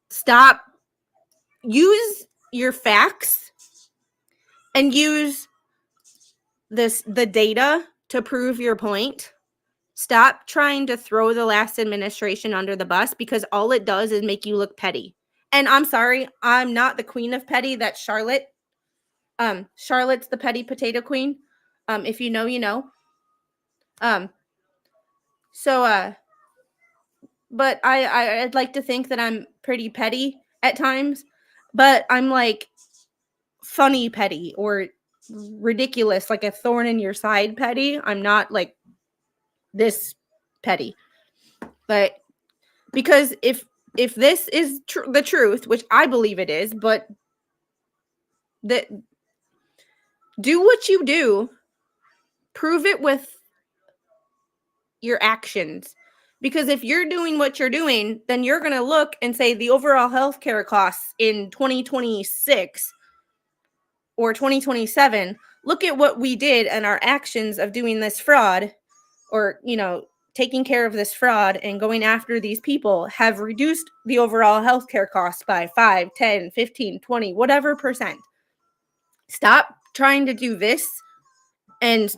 Stop. Use your facts and use the data to prove your point. Stop trying to throw the last administration under the bus, because all it does is make you look petty. And I'm sorry, I'm not the queen of petty. That's Charlotte. Charlotte's the petty potato queen. If you know, you know. But I'd like to think that I'm pretty petty at times, but I'm funny petty or ridiculous, like a thorn in your side petty. I'm not this petty. But because if this is the truth, which I believe it is, but do what you do, prove it with your actions. Because if you're doing what you're doing, then you're going to look and say the overall healthcare costs in 2026 or 2027, look at what we did and our actions of doing this fraud, or, taking care of this fraud and going after these people have reduced the overall healthcare costs by 5, 10, 15, 20, whatever percent. Stop trying to do this and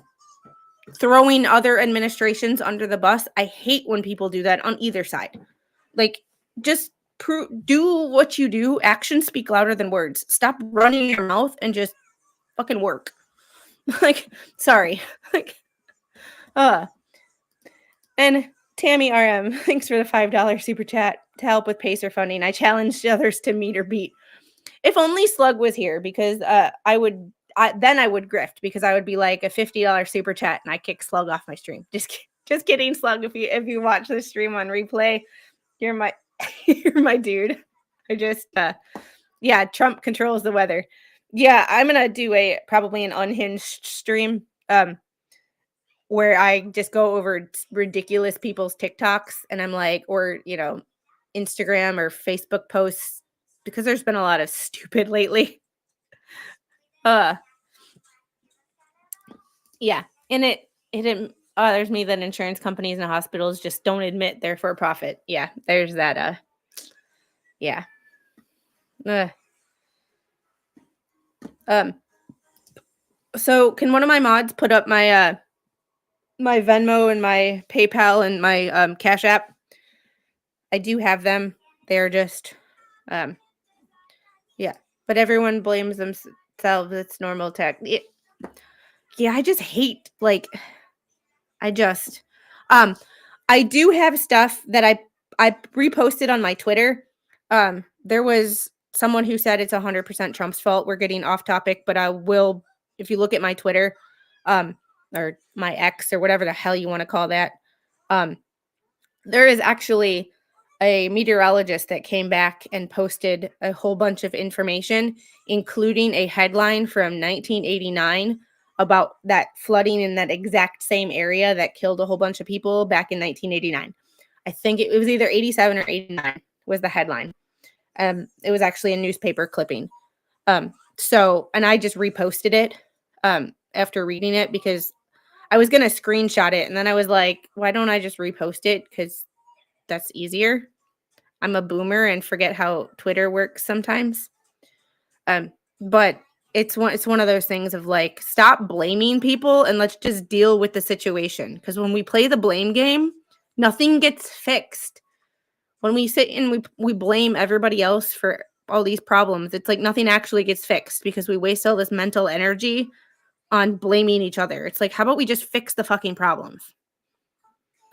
throwing other administrations under the bus. I hate when people do that on either side. Just do what you do. Actions speak louder than words. Stop running your mouth and just fucking work. Sorry. And Tammy RM, thanks for the $5 super chat to help with PACER funding. I challenged others to meet or beat. If only Slug was here, because I would grift, because I would be like a $50 super chat and I kick Slug off my stream. Just kidding, Slug. If you watch the stream on replay, you're my you're my dude. I just Trump controls the weather. Yeah, I'm gonna do probably an unhinged stream where I just go over ridiculous people's TikToks, and I'm or Instagram or Facebook posts, because there's been a lot of stupid lately. Yeah, and it bothers me that insurance companies and hospitals just don't admit they're for profit. Yeah, there's that. Yeah. So can one of my mods put up my my Venmo and my PayPal and my Cash App? I do have them. They're just yeah. But everyone blames themselves. It's normal tech. yeah, I just hate, like, I just, I do have stuff that I reposted on my Twitter. There was someone who said it's 100% Trump's fault. We're getting off topic, but I will, if you look at my Twitter, um, or my X or whatever the hell you want to call that, um, there is actually a meteorologist that came back and posted a whole bunch of information, including a headline from 1989 about that flooding in that exact same area that killed a whole bunch of people back in 1989. I think it was either 87 or 89 was the headline. It was actually a newspaper clipping. So, and I just reposted it after reading it because I was going to screenshot it. And then I was like, why don't I just repost it? Because that's easier. I'm a boomer and forget how Twitter works sometimes. But it's one of those things of like, stop blaming people and let's just deal with the situation. Because when we play the blame game, nothing gets fixed. When we sit and we blame everybody else for all these problems, it's like nothing actually gets fixed because we waste all this mental energy on blaming each other. It's like, how about we just fix the fucking problems?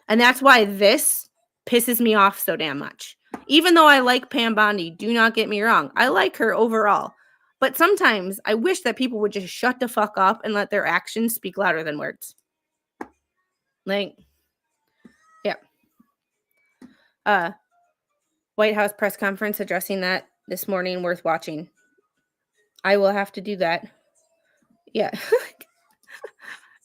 And that's why this pisses me off so damn much. Even though I like Pam Bondi, do not get me wrong. I like her overall. But sometimes I wish that people would just shut the fuck up and let their actions speak louder than words. Like, yeah. White House press conference addressing that this morning, worth watching. I will have to do that. Yeah.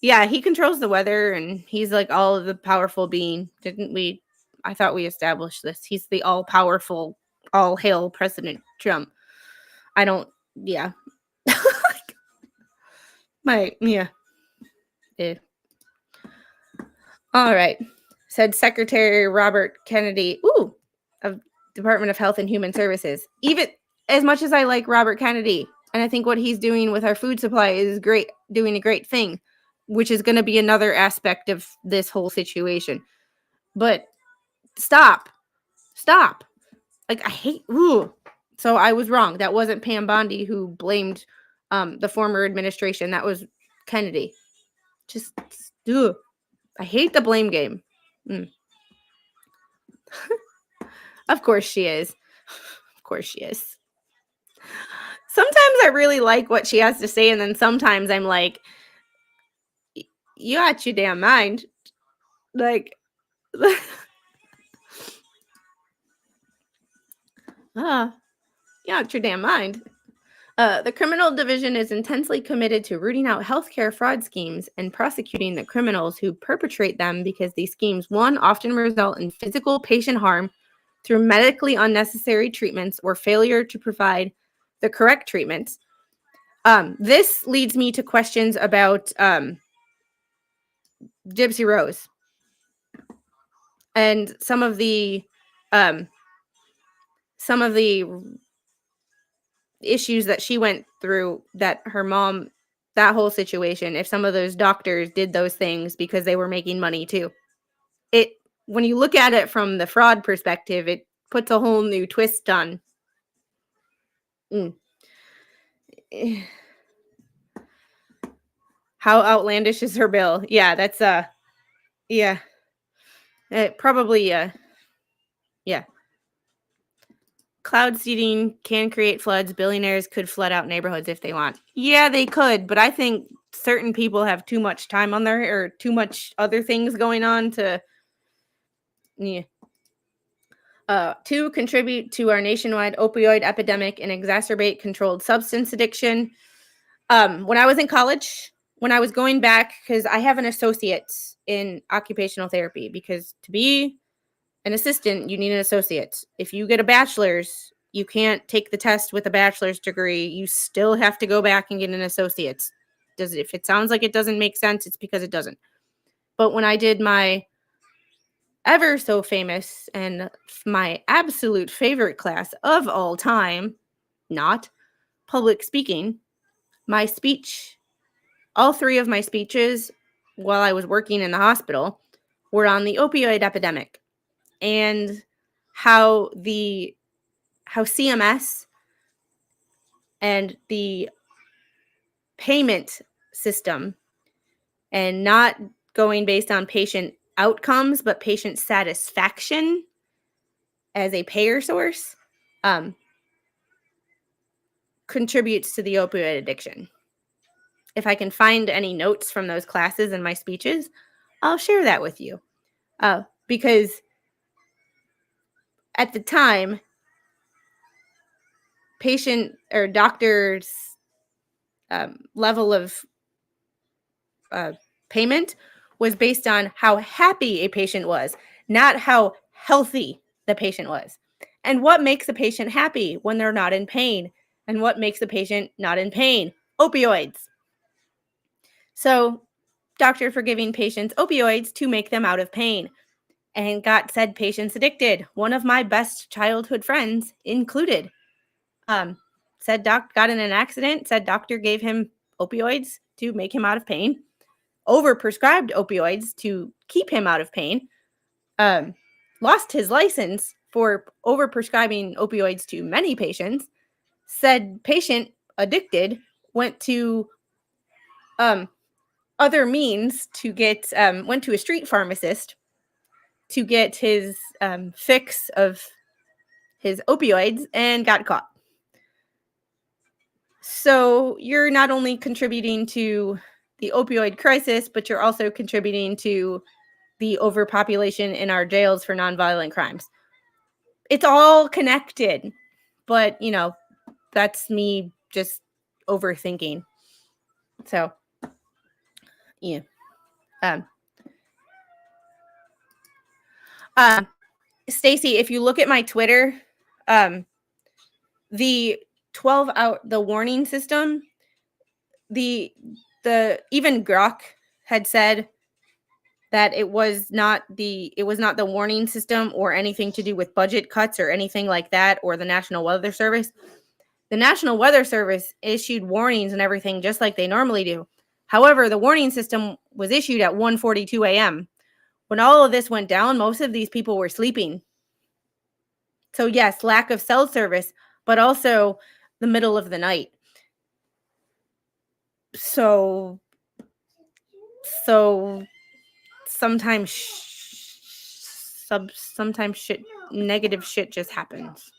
Yeah, he controls the weather and he's like all of the powerful being. Didn't we? I thought we established this. He's the all powerful, all hail President Trump. I don't, yeah. Yeah. All right. Said Secretary Robert Kennedy, of Department of Health and Human Services. Even as much as I like Robert Kennedy, and I think what he's doing with our food supply is great, doing a great thing, which is going to be another aspect of this whole situation. But stop. Like, I hate, So I was wrong. That wasn't Pam Bondi who blamed the former administration. That was Kennedy. Just, I hate the blame game. Of course she is. Of course she is. Sometimes I really like what she has to say, and then sometimes I'm like, you got your damn mind. Like, you got your damn mind. The criminal division is intensely committed to rooting out healthcare fraud schemes and prosecuting the criminals who perpetrate them because these schemes, one, often result in physical patient harm through medically unnecessary treatments or failure to provide the correct treatments. This leads me to questions about Gypsy Rose and some of the issues that she went through, that her mom, that whole situation, if some of those doctors did those things because they were making money too. When you look at it from the fraud perspective, it puts a whole new twist on. How outlandish is her bill? Yeah, that's yeah. Probably yeah. Cloud seeding can create floods. Billionaires could flood out neighborhoods if they want. Yeah, they could, but I think certain people have too much time on or too much other things going on to. Yeah. To contribute to our nationwide opioid epidemic and exacerbate controlled substance addiction. When I was in college, when I was going back, because I have an associate's in occupational therapy, because to be an assistant, you need an associate. If you get a bachelor's, you can't take the test with a bachelor's degree. You still have to go back and get an associate's. If it sounds like it doesn't make sense, it's because it doesn't. But when I did my ever so famous and my absolute favorite class of all time, not public speaking, my speech, all three of my speeches while I was working in the hospital were on the opioid epidemic and how CMS and the payment system and not going based on patient outcomes, but patient satisfaction as a payer source, contributes to the opioid addiction. If I can find any notes from those classes in my speeches, I'll share that with you. Because at the time, patient or doctor's level of payment was based on how happy a patient was, not how healthy the patient was. And what makes a patient happy when they're not in pain? And what makes a patient not in pain? Opioids. So doctors were giving patients opioids to make them out of pain and got said patients addicted. One of my best childhood friends included. Said doc got in an accident, said doctor gave him opioids to make him out of pain, overprescribed opioids to keep him out of pain, lost his license for overprescribing opioids to many patients. Said patient addicted went to other means to get, went to a street pharmacist to get his fix of his opioids and got caught. So you're not only contributing to the opioid crisis, but you're also contributing to the overpopulation in our jails for nonviolent crimes. It's all connected, but that's me just overthinking. So, yeah. Stacy, if you look at my Twitter, the 12-hour, the warning system, the even Grok had said that it was not the warning system or anything to do with budget cuts or anything like that, or the National Weather Service. The National Weather Service issued warnings and everything just like they normally do. However, the warning system was issued at 1:42 a.m. When all of this went down, most of these people were sleeping. So yes, lack of cell service, but also the middle of the night. So sometimes shit, negative shit just happens.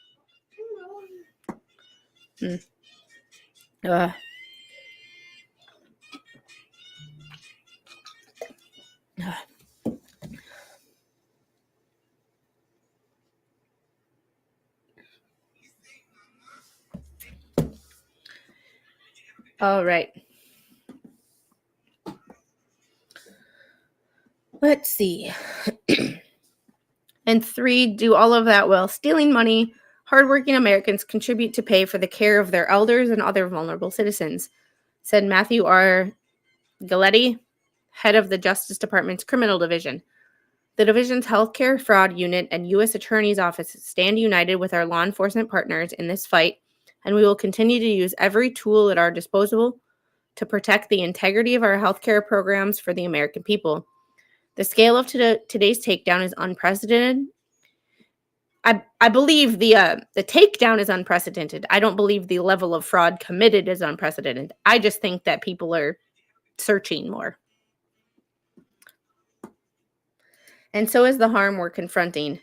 All right. Let's see. And 3, do all of that while stealing money. Hardworking Americans contribute to pay for the care of their elders and other vulnerable citizens, said Matthew R. Galletti, head of the Justice Department's Criminal Division. The division's healthcare fraud unit and U.S. Attorney's Office stand united with our law enforcement partners in this fight, and we will continue to use every tool at our disposal to protect the integrity of our healthcare programs for the American people. The scale of today's takedown is unprecedented. I believe the takedown is unprecedented. I don't believe the level of fraud committed is unprecedented. I just think that people are searching more. And so is the harm we're confronting.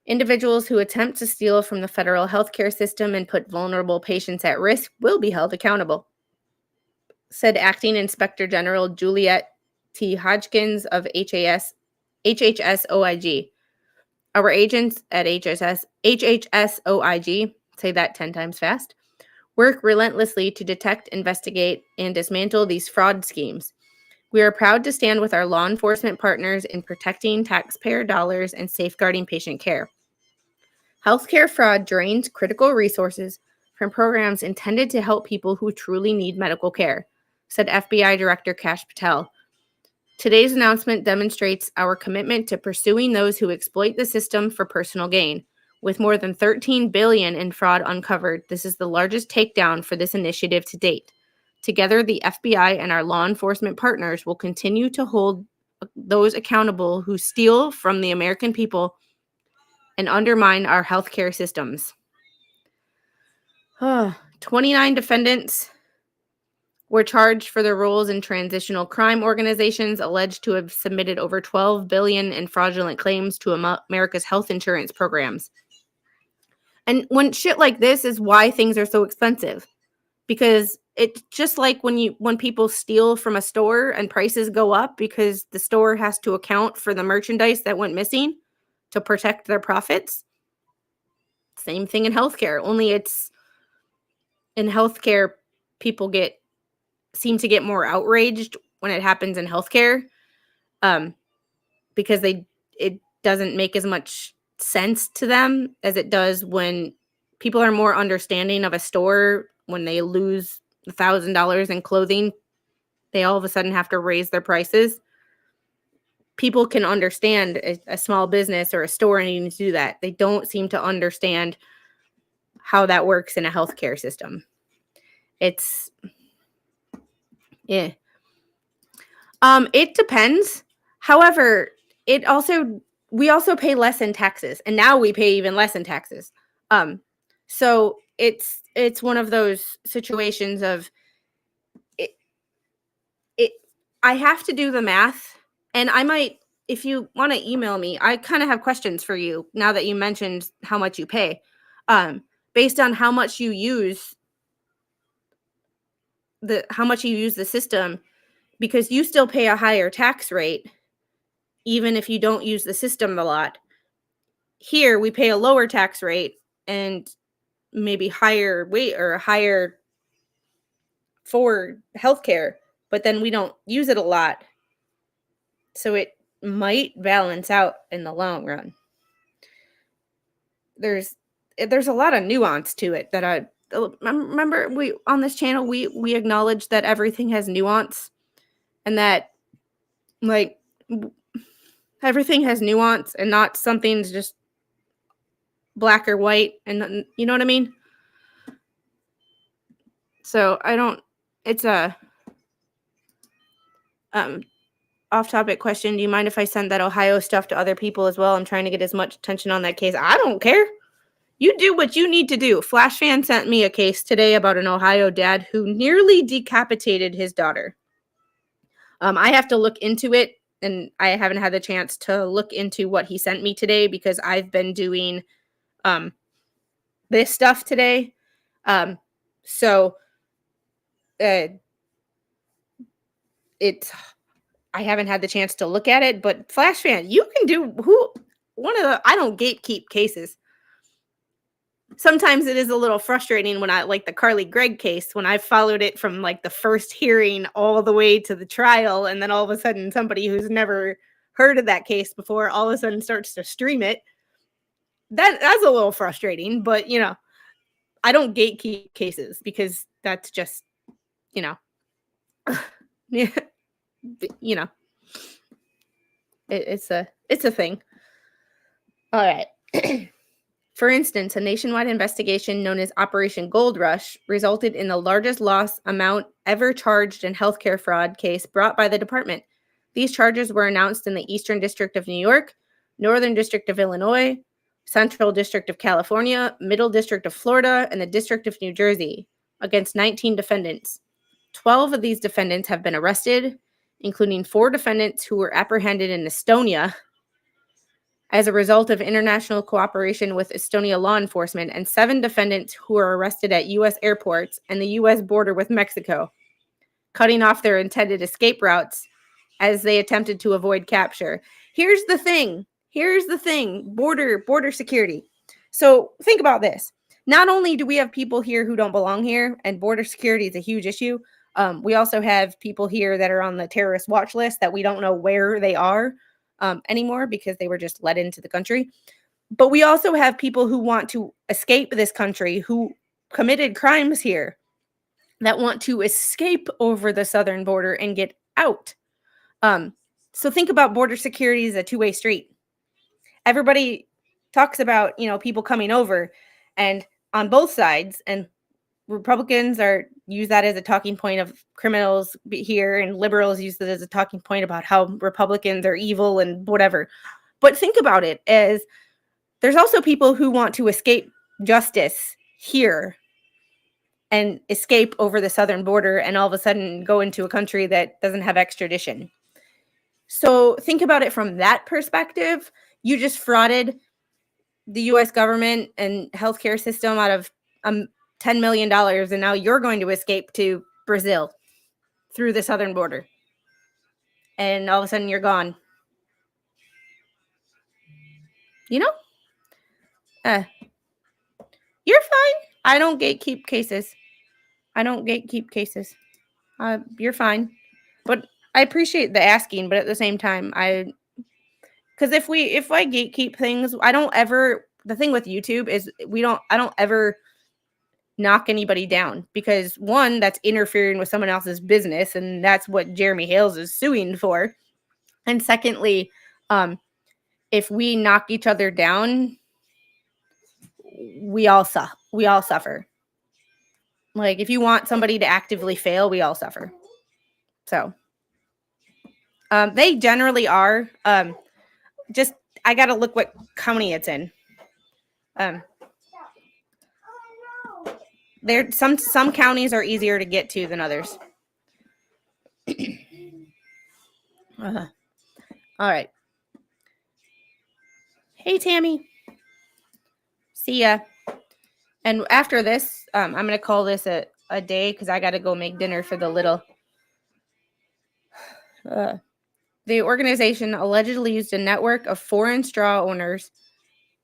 Individuals who attempt to steal from the federal healthcare system and put vulnerable patients at risk will be held accountable, said Acting Inspector General Juliet T. Hodgkins of HHS-OIG. Our agents at HHS-OIG, say that 10 times fast, work relentlessly to detect, investigate, and dismantle these fraud schemes. We are proud to stand with our law enforcement partners in protecting taxpayer dollars and safeguarding patient care. Healthcare fraud drains critical resources from programs intended to help people who truly need medical care, said FBI Director Kash Patel. Today's announcement demonstrates our commitment to pursuing those who exploit the system for personal gain. With more than $13 billion in fraud uncovered, this is the largest takedown for this initiative to date. Together, the FBI and our law enforcement partners will continue to hold those accountable who steal from the American people and undermine our healthcare systems. 29 defendants were charged for their roles in transitional crime organizations alleged to have submitted over $12 billion in fraudulent claims to America's health insurance programs. And when shit like this is why things are so expensive, because it's just like when people steal from a store and prices go up because the store has to account for the merchandise that went missing to protect their profits. Same thing in healthcare, only it's in healthcare, people seem to get more outraged when it happens in healthcare, because it doesn't make as much sense to them as it does when people are more understanding of a store. When they lose $1,000 in clothing, they all of a sudden have to raise their prices. People can understand a small business or a store needing to do that. They don't seem to understand how that works in a healthcare system. It's, yeah. It depends. However, we also pay less in taxes, and now we pay even less in taxes. So it's one of those situations of it. I have to do the math, and I might, if you want to email me, I kind of have questions for you now that you mentioned how much you pay, based on how much you use the system, because you still pay a higher tax rate even if you don't use the system a lot. Here we pay a lower tax rate and maybe higher weight or higher for healthcare, but then we don't use it a lot. So it might balance out in the long run. There's a lot of nuance to it that I remember. We on this channel we acknowledge that everything has nuance, and that like everything has nuance and not something's just black or white, and you know what I mean? So it's a off-topic question. Do you mind if I send that Ohio stuff to other people as well? I'm trying to get as much attention on that case. I don't care. You do what you need to do. Flashfan sent me a case today about an Ohio dad who nearly decapitated his daughter. I have to look into it, and I haven't had the chance to look into what he sent me today because I've been doing this stuff today. I haven't had the chance to look at it, but Flashfan, you can do I don't gatekeep cases. Sometimes it is a little frustrating when I, like the Carly Gregg case, when I followed it from like the first hearing all the way to the trial, and then all of a sudden somebody who's never heard of that case before all of a sudden starts to stream it. That's a little frustrating, but I don't gatekeep cases because that's just, yeah. It's a thing. All right. For instance, a nationwide investigation known as Operation Gold Rush resulted in the largest loss amount ever charged in healthcare fraud case brought by the department. These charges were announced in the Eastern District of New York, Northern District of Illinois, Central District of California, Middle District of Florida, and the District of New Jersey against 19 defendants. 12 of these defendants have been arrested, including 4 defendants who were apprehended in Estonia as a result of international cooperation with Estonia law enforcement, and 7 defendants who were arrested at U.S. airports and the U.S. border with Mexico, cutting off their intended escape routes as they attempted to avoid capture. Here's the thing, border security. So think about this. Not only do we have people here who don't belong here, and border security is a huge issue, we also have people here that are on the terrorist watch list that we don't know where they are anymore because they were just let into the country. But we also have people who want to escape this country, who committed crimes here, that want to escape over the southern border and get out. So think about border security as a two-way street. Everybody talks about, people coming over, and on both sides, and Republicans use that as a talking point of criminals here, and liberals use it as a talking point about how Republicans are evil and whatever. But think about it as there's also people who want to escape justice here and escape over the southern border and all of a sudden go into a country that doesn't have extradition. So think about it from that perspective. You just frauded the U.S. government and healthcare system out of $10 million, and now you're going to escape to Brazil through the southern border. And all of a sudden you're gone. You know? You're fine. I don't gatekeep cases. You're fine. But I appreciate the asking, but at the same time, because if I gatekeep things, the thing with YouTube is I don't ever knock anybody down, because one, that's interfering with someone else's business, and that's what Jeremy Hales is suing for. And secondly, if we knock each other down, we all suffer. Like, if you want somebody to actively fail, we all suffer. So they generally are. Just, I gotta look what county it's in. There, some counties are easier to get to than others. All right. Hey, Tammy. See ya. And after this, I'm gonna call this a day, because I gotta go make dinner for the little. The organization allegedly used a network of foreign straw owners,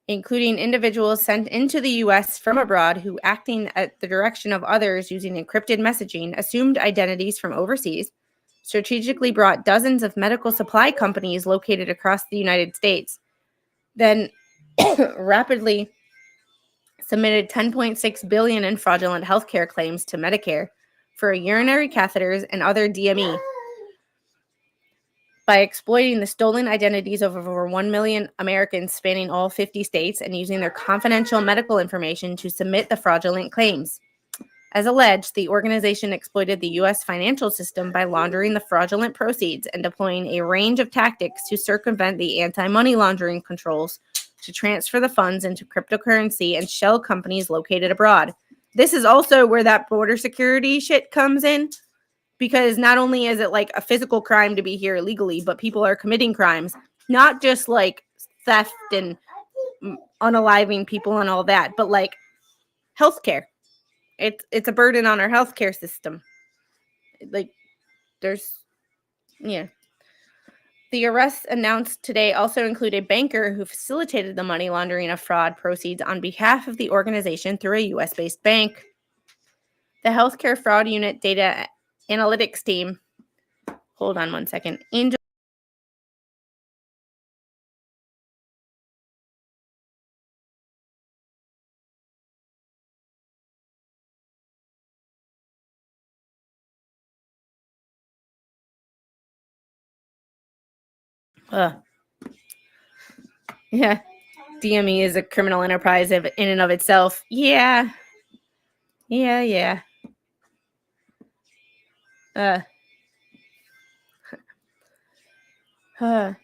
including individuals sent into the U.S. from abroad who, acting at the direction of others using encrypted messaging, assumed identities from overseas, strategically brought dozens of medical supply companies located across the United States, then rapidly submitted $10.6 billion in fraudulent healthcare claims to Medicare for urinary catheters and other DME. By exploiting the stolen identities of over 1 million Americans spanning all 50 states and using their confidential medical information to submit the fraudulent claims. As alleged, the organization exploited the U.S. financial system by laundering the fraudulent proceeds and deploying a range of tactics to circumvent the anti-money laundering controls to transfer the funds into cryptocurrency and shell companies located abroad. This is also where that border security shit comes in. Because not only is it like a physical crime to be here illegally, but people are committing crimes, not just like theft and unaliving people and all that, but like healthcare. It's a burden on our healthcare system. Like, yeah. The arrests announced today also include a banker who facilitated the money laundering of fraud proceeds on behalf of the organization through a U.S.-based bank. The Healthcare Fraud Unit Data Analytics team. Hold on one second. Angel. Yeah. DME is a criminal enterprise in and of itself. Yeah. The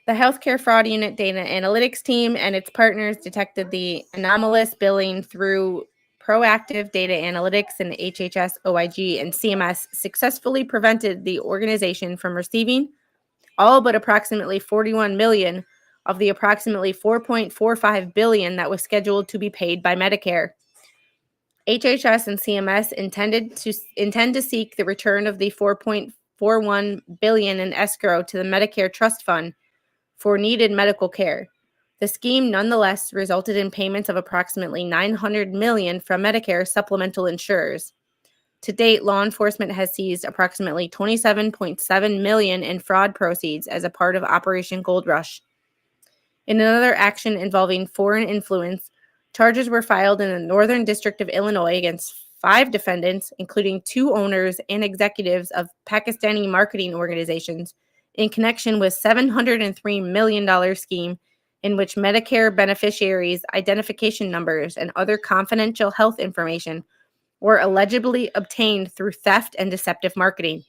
Healthcare Fraud Unit Data Analytics team and its partners detected the anomalous billing through proactive data analytics, and HHS, OIG, and CMS successfully prevented the organization from receiving all but approximately 41 million of the approximately 4.45 billion that was scheduled to be paid by Medicare. HHS and CMS intend to seek the return of the 4.41 billion in escrow to the Medicare Trust Fund for needed medical care. The scheme nonetheless resulted in payments of approximately 900 million from Medicare supplemental insurers. To date, law enforcement has seized approximately 27.7 million in fraud proceeds as a part of Operation Gold Rush. In another action involving foreign influence, charges were filed in the Northern District of Illinois against 5 defendants, including 2 owners and executives of Pakistani marketing organizations, in connection with $703 million scheme in which Medicare beneficiaries' identification numbers and other confidential health information were allegedly obtained through theft and deceptive marketing.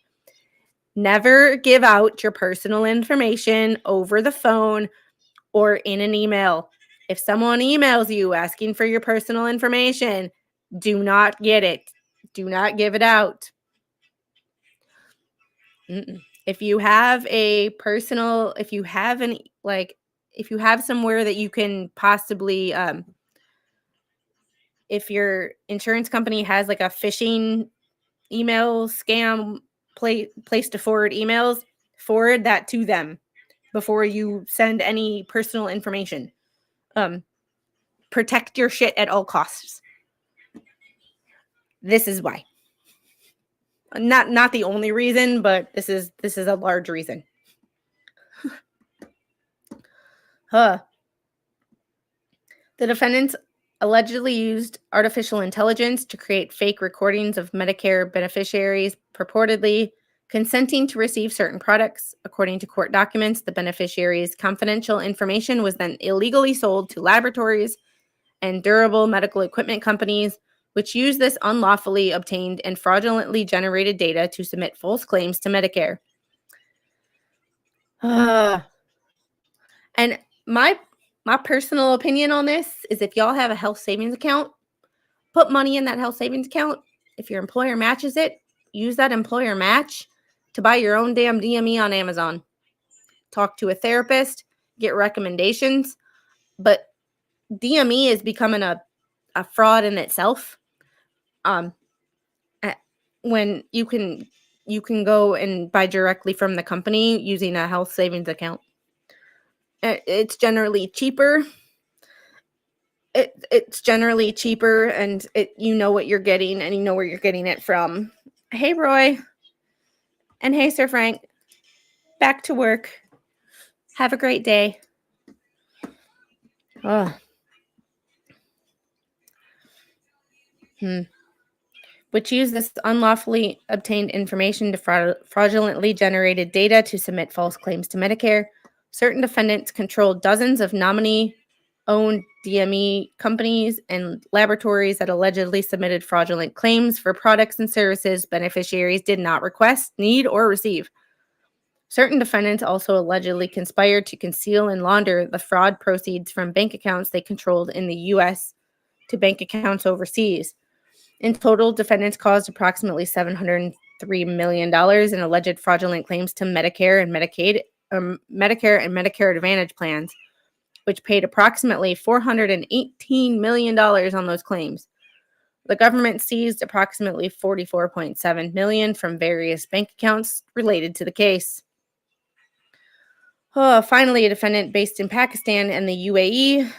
Never give out your personal information over the phone or in an email. If someone emails you asking for your personal information, do not get it. Do not give it out. If you have if you have somewhere that you can possibly, if your insurance company has like a phishing email scam place to forward emails, forward that to them before you send any personal information. Protect your shit at all costs. This is why. Not the only reason, but this is a large reason. The defendants allegedly used artificial intelligence to create fake recordings of Medicare beneficiaries purportedly consenting to receive certain products. According to court documents, the beneficiaries' confidential information was then illegally sold to laboratories and durable medical equipment companies, which used this unlawfully obtained and fraudulently generated data to submit false claims to Medicare. And my personal opinion on this is, if y'all have a health savings account, put money in that health savings account. If your employer matches it, use that employer match to buy your own damn DME on Amazon. Talk to a therapist, get recommendations. But DME is becoming a fraud in itself. When you can go and buy directly from the company using a health savings account. It's generally cheaper. It's generally cheaper, and you know what you're getting, and you know where you're getting it from. Hey, Roy. And hey, Sir Frank. Back to work. Have a great day. Which use this unlawfully obtained information to fraudulently generated data to submit false claims to Medicare. Certain defendants controlled dozens of nominee-owned DME companies and laboratories that allegedly submitted fraudulent claims for products and services beneficiaries did not request, need, or receive. Certain defendants also allegedly conspired to conceal and launder the fraud proceeds from bank accounts they controlled in the U.S. to bank accounts overseas. In total, defendants caused approximately $703 million in alleged fraudulent claims to Medicare and Medicaid, Medicare and Medicare Advantage plans, which paid approximately $418 million on those claims. The government seized approximately $44.7 million from various bank accounts related to the case. Finally, a defendant based in Pakistan and the UAE,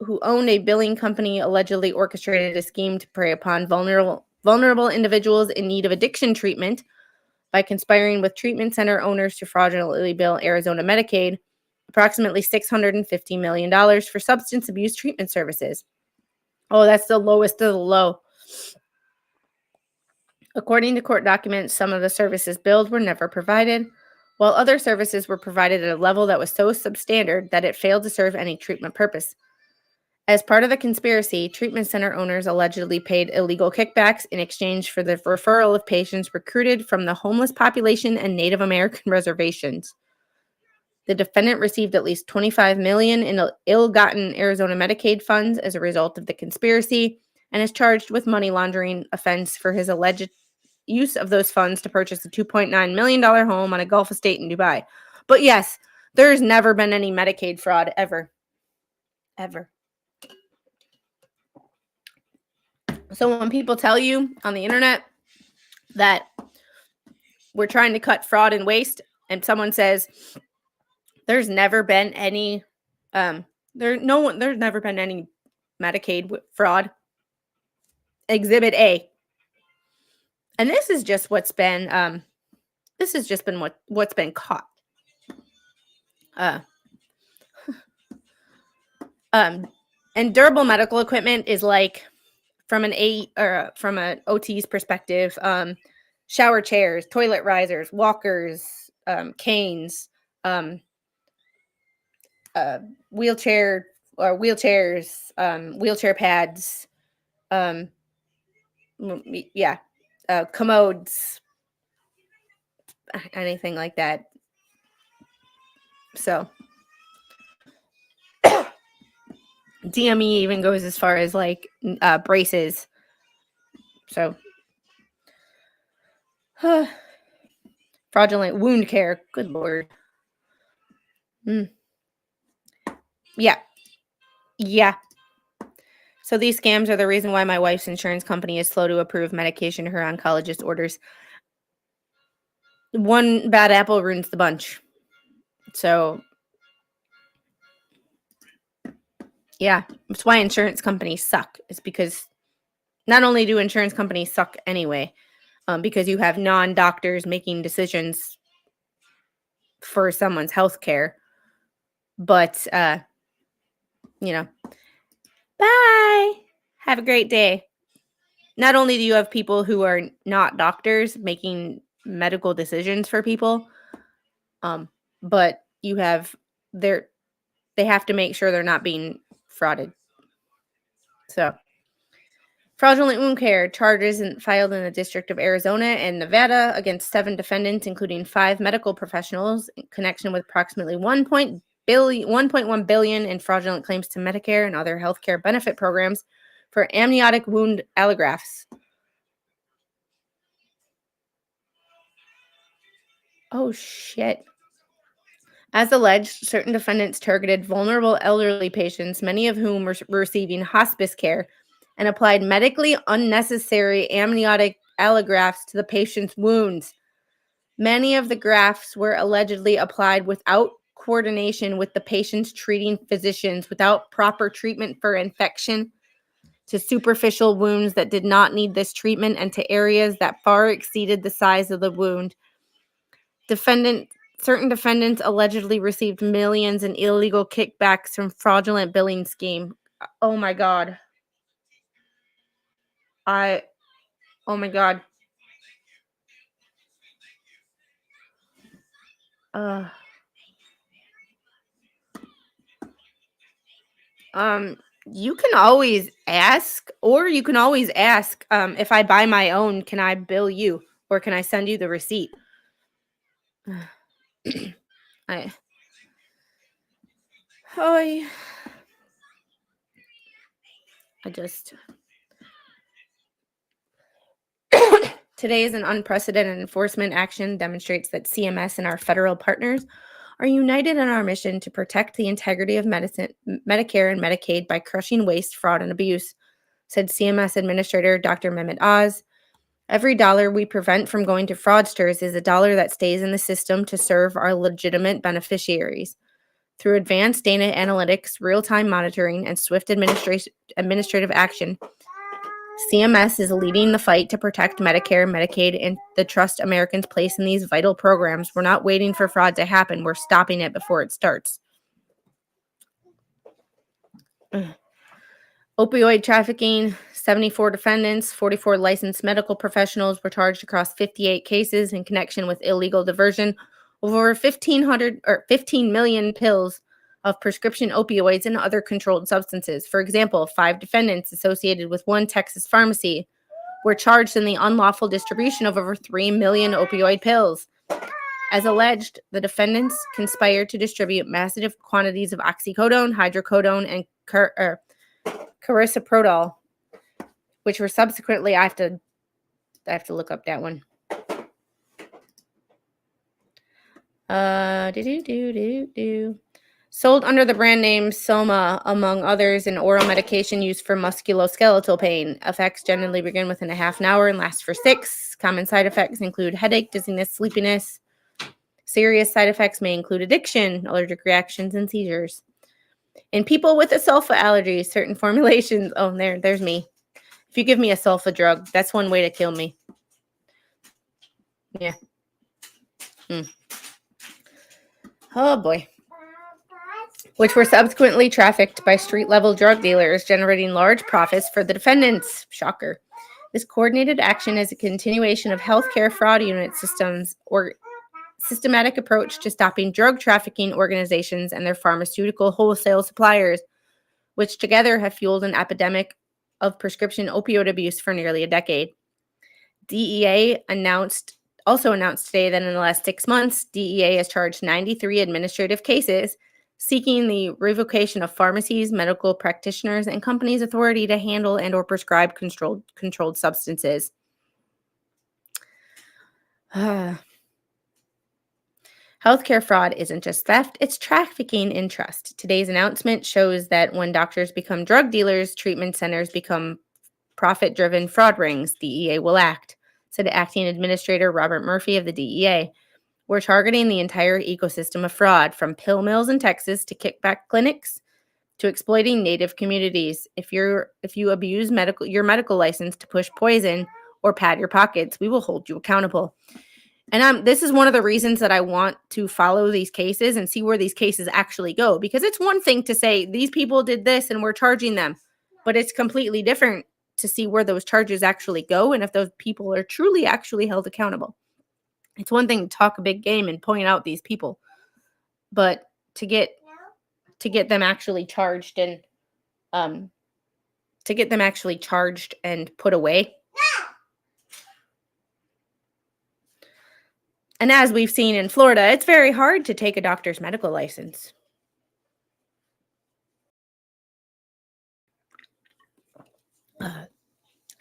who owned a billing company, allegedly orchestrated a scheme to prey upon vulnerable individuals in need of addiction treatment by conspiring with treatment center owners to fraudulently bill Arizona Medicaid approximately $650 million for substance abuse treatment services. Oh, that's the lowest of the low. According to court documents, some of the services billed were never provided, while other services were provided at a level that was so substandard that it failed to serve any treatment purpose. As part of the conspiracy, treatment center owners allegedly paid illegal kickbacks in exchange for the referral of patients recruited from the homeless population and Native American reservations. The defendant received at least $25 million in ill-gotten Arizona Medicaid funds as a result of the conspiracy, and is charged with money laundering offense for his alleged use of those funds to purchase a $2.9 million home on a Gulf estate in Dubai. But yes, there's never been any Medicaid fraud ever. Ever. So when people tell you on the internet that we're trying to cut fraud and waste, and someone says there's never been any there's never been any Medicaid fraud, Exhibit A. And this is just what's been what's been caught. And durable medical equipment is like, from an OT's perspective, shower chairs, toilet risers, walkers, canes, wheelchairs, wheelchair pads, commodes, anything like that. So DME even goes as far as like braces. So Fraudulent wound care. Good Lord. Yeah. Yeah. So these scams are the reason why my wife's insurance company is slow to approve medication her oncologist orders. One bad apple ruins the bunch. So, yeah, that's why insurance companies suck. It's because not only do insurance companies suck anyway, because you have non-doctors making decisions for someone's health care, but, bye. Have a great day. Not only do you have people who are not doctors making medical decisions for people, but you have they have to make sure they're not being frauded. So, fraudulent wound care charges filed in the District of Arizona and Nevada against 7 defendants, including 5 medical professionals, in connection with approximately $1.1 billion in fraudulent claims to Medicare and other healthcare benefit programs for amniotic wound allografts. Oh, shit. As alleged, certain defendants targeted vulnerable elderly patients, many of whom were receiving hospice care, and applied medically unnecessary amniotic allografts to the patient's wounds. Many of the grafts were allegedly applied without coordination with the patient's treating physicians, without proper treatment for infection, to superficial wounds that did not need this treatment, and to areas that far exceeded the size of the wound. Certain defendants allegedly received millions in illegal kickbacks from fraudulent billing scheme. Oh my God. Oh my God. Uh, you can always ask, if I buy my own, can I bill you, or can I send you the receipt? I, I just. Today is an unprecedented enforcement action demonstrates that CMS and our federal partners are united in our mission to protect the integrity of Medicare and Medicaid by crushing waste, fraud, and abuse, said CMS Administrator Dr. Mehmet Oz. Every dollar we prevent from going to fraudsters is a dollar that stays in the system to serve our legitimate beneficiaries. Through advanced data analytics, real-time monitoring, and swift administrative action, CMS is leading the fight to protect Medicare, Medicaid, and the trust Americans place in these vital programs. We're not waiting for fraud to happen. We're stopping it before it starts. Opioid trafficking, 74 defendants, 44 licensed medical professionals were charged across 58 cases in connection with illegal diversion of over 15 million pills of prescription opioids and other controlled substances. For example, 5 defendants associated with one Texas pharmacy were charged in the unlawful distribution of over 3 million opioid pills. As alleged, the defendants conspired to distribute massive quantities of oxycodone, hydrocodone, and carisoprodol, which were subsequently, I have to look up that one. Sold under the brand name Soma, among others, an oral medication used for musculoskeletal pain. Effects generally begin within a half an hour and last for 6. Common side effects include headache, dizziness, sleepiness. Serious side effects may include addiction, allergic reactions, and seizures. In people with a sulfa allergy, certain formulations... Oh, there's me. If you give me a sulfa drug, that's one way to kill me. Yeah. Oh, boy. Which were subsequently trafficked by street-level drug dealers, generating large profits for the defendants. Shocker. This coordinated action is a continuation of healthcare fraud unit systems or systematic approach to stopping drug trafficking organizations and their pharmaceutical wholesale suppliers, which together have fueled an epidemic of prescription opioid abuse for nearly a decade. DEA also announced today that in the last 6 months, DEA has charged 93 administrative cases seeking the revocation of pharmacies, medical practitioners, and companies' authority to handle and or prescribe controlled substances. Healthcare fraud isn't just theft, it's trafficking in trust. Today's announcement shows that when doctors become drug dealers, treatment centers become profit driven fraud rings. DEA will act, said acting administrator Robert Murphy of the DEA. We're targeting the entire ecosystem of fraud, from pill mills in Texas to kickback clinics to exploiting Native communities. If you abuse your medical license to push poison or pad your pockets, we will hold you accountable. And this is one of the reasons that I want to follow these cases and see where these cases actually go. Because it's one thing to say these people did this and we're charging them, but it's completely different to see where those charges actually go and if those people are truly actually held accountable. It's one thing to talk a big game and point out these people, but to get them actually charged and put away. And as we've seen in Florida, it's very hard to take a doctor's medical license.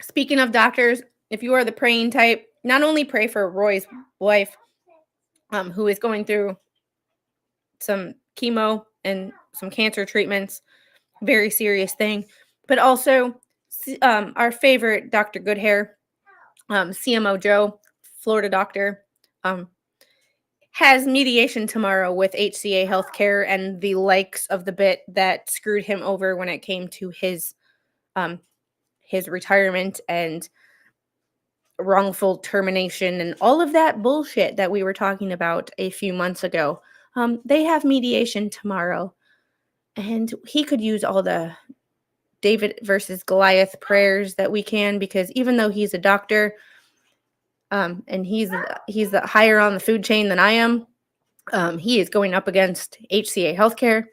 Speaking of doctors, if you are the praying type, not only pray for Roy's wife, who is going through some chemo and some cancer treatments, very serious thing, but also our favorite Dr. Goodhair, CMO Joe, Florida doctor, has mediation tomorrow with HCA Healthcare and the likes of the bit that screwed him over when it came to his retirement and wrongful termination and all of that bullshit that we were talking about a few months ago. They have mediation tomorrow, and he could use all the David versus Goliath prayers that we can, because even though he's a doctor, and he's the higher on the food chain than I am, he is going up against HCA Healthcare,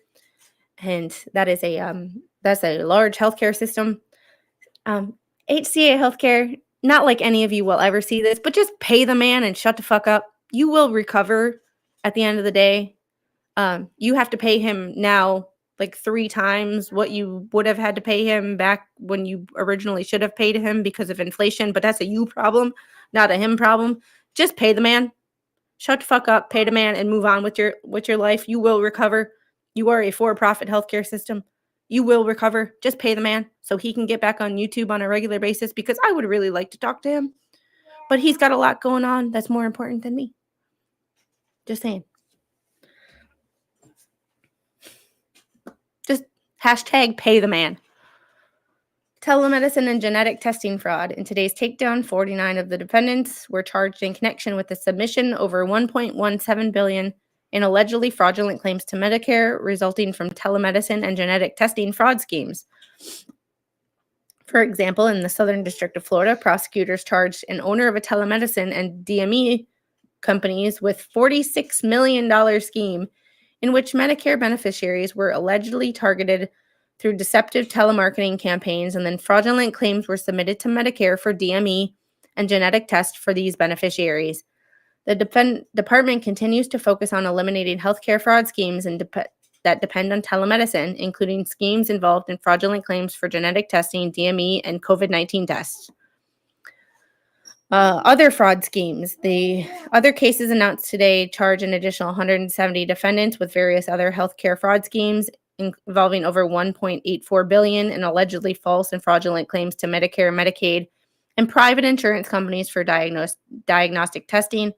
and that's a large healthcare system. HCA Healthcare, not like any of you will ever see this, but just pay the man and shut the fuck up. You will recover at the end of the day. You have to pay him now like 3 times what you would have had to pay him back when you originally should have paid him because of inflation, but that's a you problem, not a him problem. Just pay the man. Shut the fuck up, pay the man, and move on with your life. You will recover. You are a for-profit healthcare system. You will recover. Just pay the man so he can get back on YouTube on a regular basis, because I would really like to talk to him. But he's got a lot going on that's more important than me. Just saying. Just hashtag pay the man. Telemedicine and genetic testing fraud. In today's takedown, 49 of the defendants were charged in connection with the submission over $1.17 billion in allegedly fraudulent claims to Medicare resulting from telemedicine and genetic testing fraud schemes. For example, in the Southern District of Florida, prosecutors charged an owner of a telemedicine and DME companies with $46 million scheme in which Medicare beneficiaries were allegedly targeted through deceptive telemarketing campaigns, and then fraudulent claims were submitted to Medicare for DME and genetic tests for these beneficiaries. The department continues to focus on eliminating healthcare fraud schemes that depend on telemedicine, including schemes involved in fraudulent claims for genetic testing, DME, and COVID-19 tests. Other fraud schemes. The other cases announced today charge an additional 170 defendants with various other healthcare fraud schemes involving over $1.84 billion in allegedly false and fraudulent claims to Medicare, Medicaid, and private insurance companies for diagnostic testing,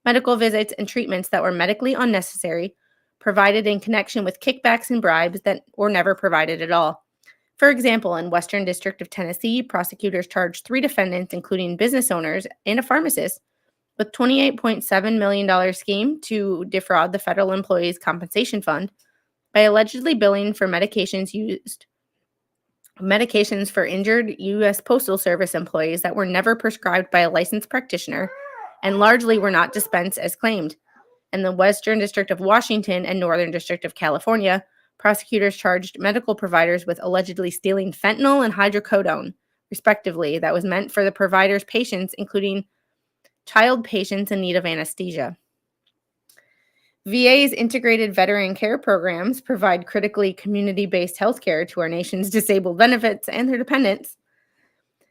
medical visits, and treatments that were medically unnecessary, provided in connection with kickbacks and bribes that were never provided at all. For example, in Western District of Tennessee, prosecutors charged 3 defendants, including business owners and a pharmacist, with $28.7 million scheme to defraud the Federal Employees Compensation Fund by allegedly billing for medications for injured U.S. Postal Service employees that were never prescribed by a licensed practitioner and largely were not dispensed as claimed. In the Western District of Washington and Northern District of California, prosecutors charged medical providers with allegedly stealing fentanyl and hydrocodone, respectively, that was meant for the providers' patients, including child patients in need of anesthesia. VA's integrated veteran care programs provide critically community-based health care to our nation's disabled benefits and their dependents.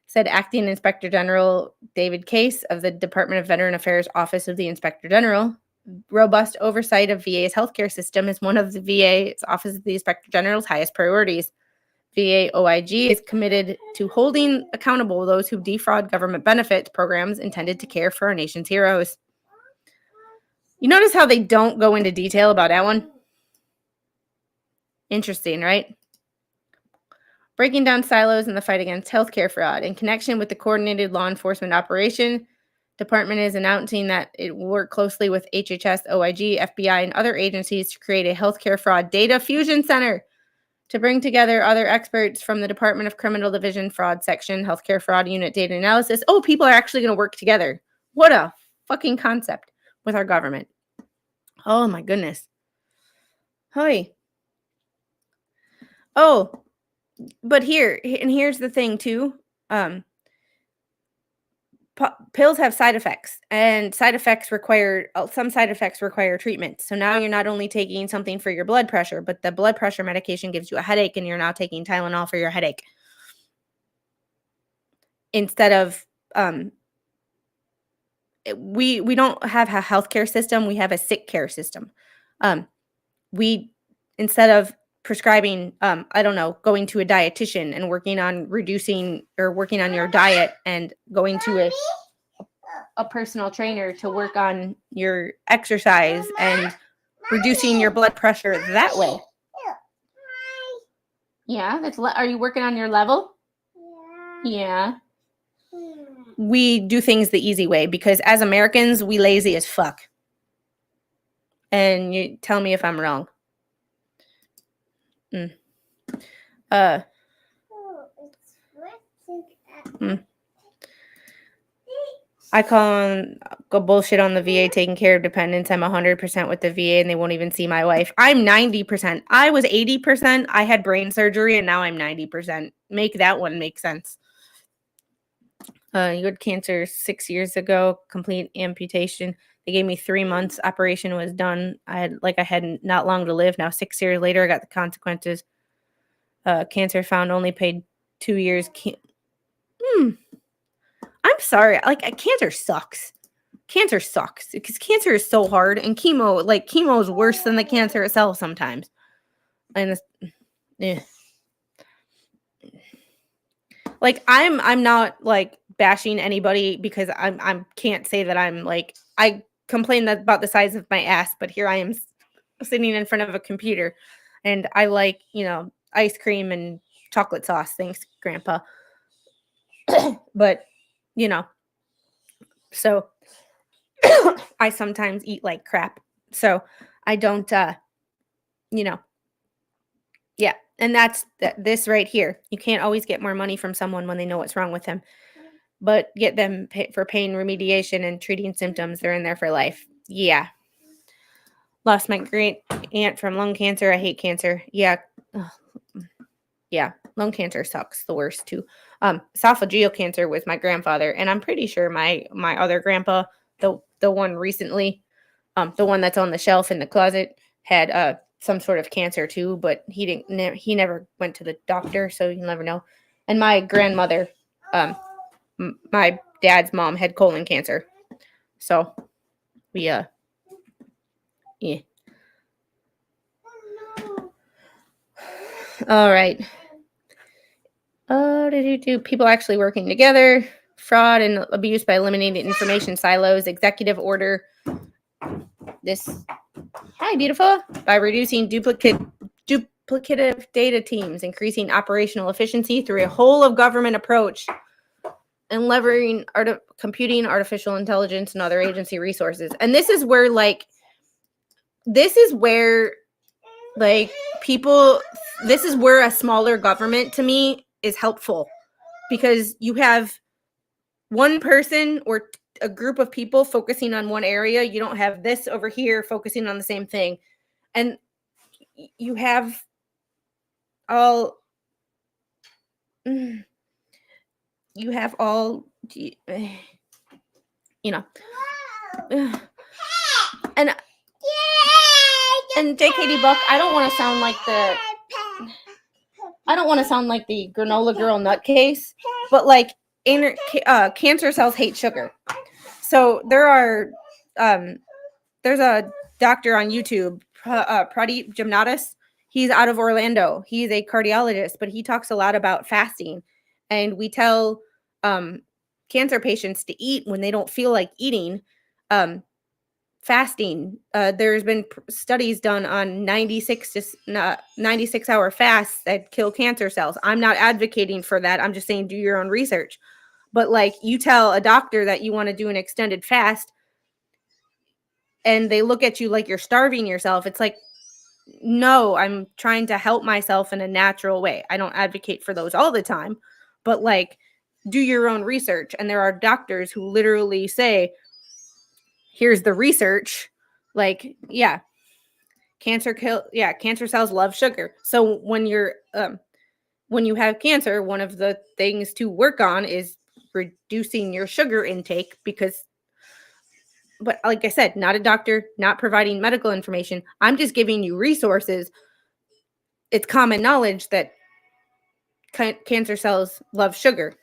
Said Acting Inspector General David Case of the Department of Veteran Affairs Office of the Inspector General. Robust oversight of VA's healthcare system is one of the VA's Office of the Inspector General's highest priorities. VA OIG is committed to holding accountable those who defraud government benefit programs intended to care for our nation's heroes. You notice how they don't go into detail about that one? Interesting, right? Breaking down silos in the fight against healthcare fraud. In connection with the coordinated law enforcement operation, Department is announcing that it will work closely with HHS, OIG, FBI, and other agencies to create a healthcare fraud data fusion center to bring together other experts from the Department of Criminal Division Fraud Section, Healthcare Fraud Unit Data Analysis. Oh, people are actually going to work together. What a fucking concept with our government. Oh, my goodness. Hi. Oh, but here's the thing, too. Pills have side effects, and some side effects require treatment. So now you're not only taking something for your blood pressure, but the blood pressure medication gives you a headache, and you're now taking Tylenol for your headache. Instead of, we don't have a healthcare system, we have a sick care system. Instead of prescribing, going to a dietitian and working on working on your diet and going to a personal trainer to work on your exercise and reducing your blood pressure that way. Yeah, are you working on your level? Yeah. We do things the easy way because as Americans, we lazy as fuck. And you tell me if I'm wrong. I go bullshit on the VA taking care of dependents. I'm 100% with the VA and they won't even see my wife. I'm 90%. I was 80%. I had brain surgery and now I'm 90%. Make that one make sense. You had cancer 6 years ago, complete amputation. They gave me 3 months. Operation was done. I had not long to live. Now 6 years later, I got the consequences. Cancer found, only paid 2 years. I'm sorry. Cancer sucks. Cancer sucks because cancer is so hard, and chemo is worse than the cancer itself sometimes. And I'm not bashing anybody because I can't say that I'm I complain about the size of my ass, but here I am sitting in front of a computer, and I like ice cream and chocolate sauce. Thanks, Grandpa. But so I sometimes eat like crap. So I don't, yeah. And that's this right here. You can't always get more money from someone when they know what's wrong with them, but get them for pain remediation and treating symptoms. They're in there for life. Yeah. Lost my great aunt from lung cancer. I hate cancer. Yeah. Ugh. Yeah. Lung cancer sucks. The worst too. Esophageal cancer was my grandfather. And I'm pretty sure my other grandpa, the one recently, the one that's on the shelf in the closet, had some sort of cancer too, but he never went to the doctor, so you never know. And my grandmother, my dad's mom, had colon cancer. So we yeah. All right. People actually working together. Fraud and abuse by eliminating information silos. Executive order. Hi, beautiful. By reducing duplicative data teams, increasing operational efficiency through a whole of government approach, and leveraging computing, artificial intelligence, and other agency resources. And this is where a smaller government to me is helpful, because you have one person or a group of people focusing on one area. You don't have this over here focusing on the same thing. And you have all and JKD Buck, I don't want to sound like the granola girl nutcase, but cancer cells hate sugar. So there's a doctor on YouTube, Pradeep Jamnadas. He's out of Orlando. He's a cardiologist, but he talks a lot about fasting. And we tell cancer patients to eat when they don't feel like eating. Fasting. There's been studies done on 96-hour fasts that kill cancer cells. I'm not advocating for that. I'm just saying do your own research. But like you tell a doctor that you want to do an extended fast and they look at you like you're starving yourself. It's like, no, I'm trying to help myself in a natural way. I don't advocate for those all the time, but like do your own research. And there are doctors who literally say, here's the research. Like, yeah, cancer cells love sugar. So when you have cancer, one of the things to work on is reducing your sugar intake but like I said, not a doctor, not providing medical information. I'm just giving you resources. It's common knowledge that cancer cells love sugar.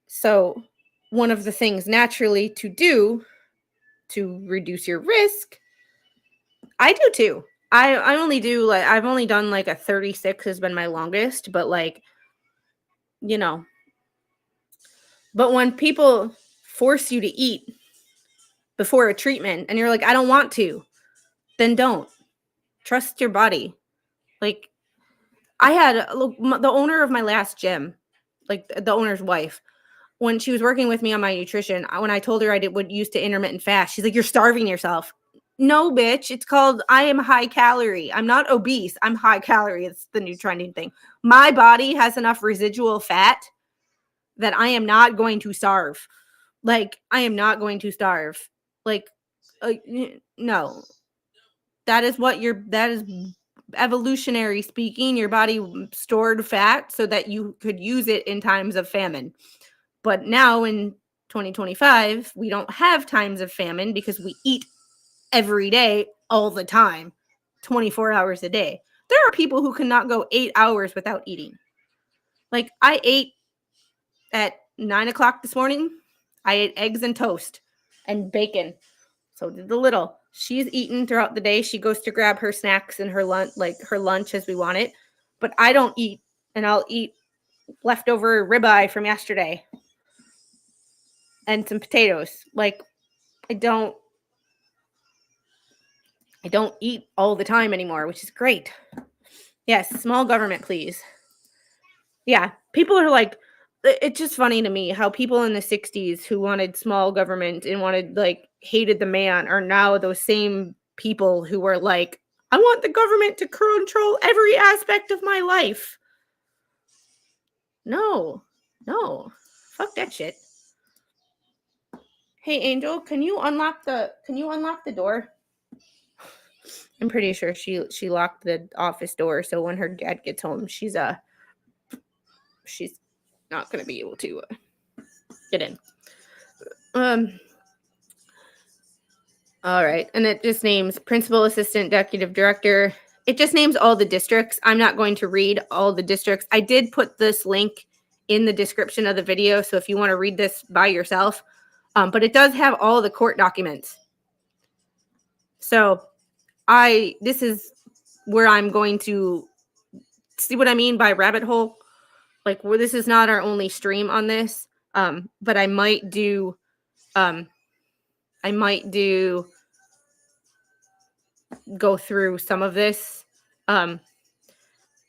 So one of the things naturally to do to reduce your risk, I do too. I only do like, I've only done like a 36 has been my longest, but like, you know, but when people force you to eat before a treatment and you're like, I don't want to, then don't. Trust your body. Like I had the owner of my last gym, like the owner's wife, when she was working with me on my nutrition, when I told her I would use to intermittent fast, she's like, you're starving yourself. No, bitch. It's called I am high calorie. I'm not obese. I'm high calorie. It's the new trending thing. My body has enough residual fat that I am not going to starve. Like, I am not going to starve. Like, no. That is evolutionary speaking. Your body stored fat so that you could use it in times of famine. But now in 2025, we don't have times of famine because we eat every day, all the time, 24 hours a day. There are people who cannot go 8 hours without eating. Like I ate at 9 o'clock this morning. I ate eggs and toast and bacon. So did the little. She's eaten throughout the day. She goes to grab her snacks and her lunch as we want it. But I don't eat, and I'll eat leftover ribeye from yesterday and some potatoes. Like I don't eat all the time anymore, which is great. Yes, small government, please. Yeah, people are like, it's just funny to me how people in the 60s who wanted small government and hated the man are now those same people who were like, I want the government to control every aspect of my life. No, fuck that shit. Hey, Angel, can you unlock the door? I'm pretty sure she locked the office door, so when her dad gets home, she's not gonna be able to get in. All right, and it just names principal, assistant, executive director. It just names all the districts. I'm not going to read all the districts. I did put this link in the description of the video, so if you want to read this by yourself, but it does have all the court documents. So this is where I'm going to see what I mean by rabbit hole. Like, where this is not our only stream on this, but I might do go through some of this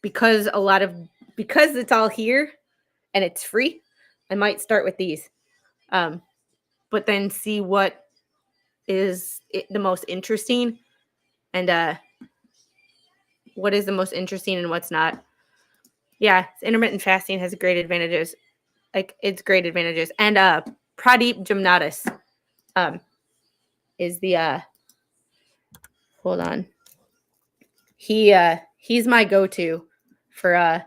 because it's all here and it's free. I might start with these, but then see what is the most interesting and what is the most interesting and what's not. Yeah, intermittent fasting has great advantages. Like, it's great advantages. And Pradeep Jamnadas is the hold on. He's my go-to for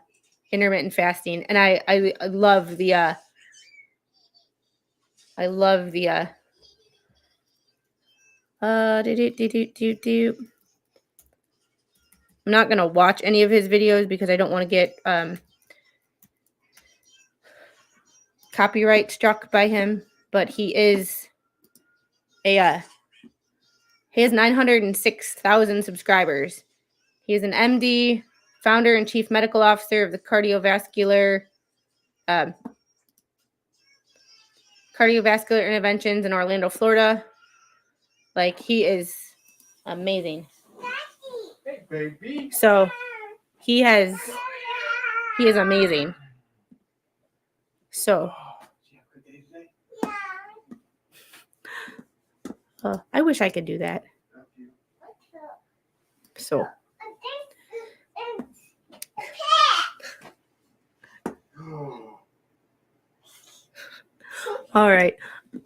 intermittent fasting, and I love the I'm not gonna watch any of his videos because I don't want to get copyright struck by him, but he is he has 906,000 subscribers. He is an MD, founder and chief medical officer of the cardiovascular interventions in Orlando, Florida. Like, he is amazing. Hey, baby. So he is amazing. So I wish I could do that. So all right.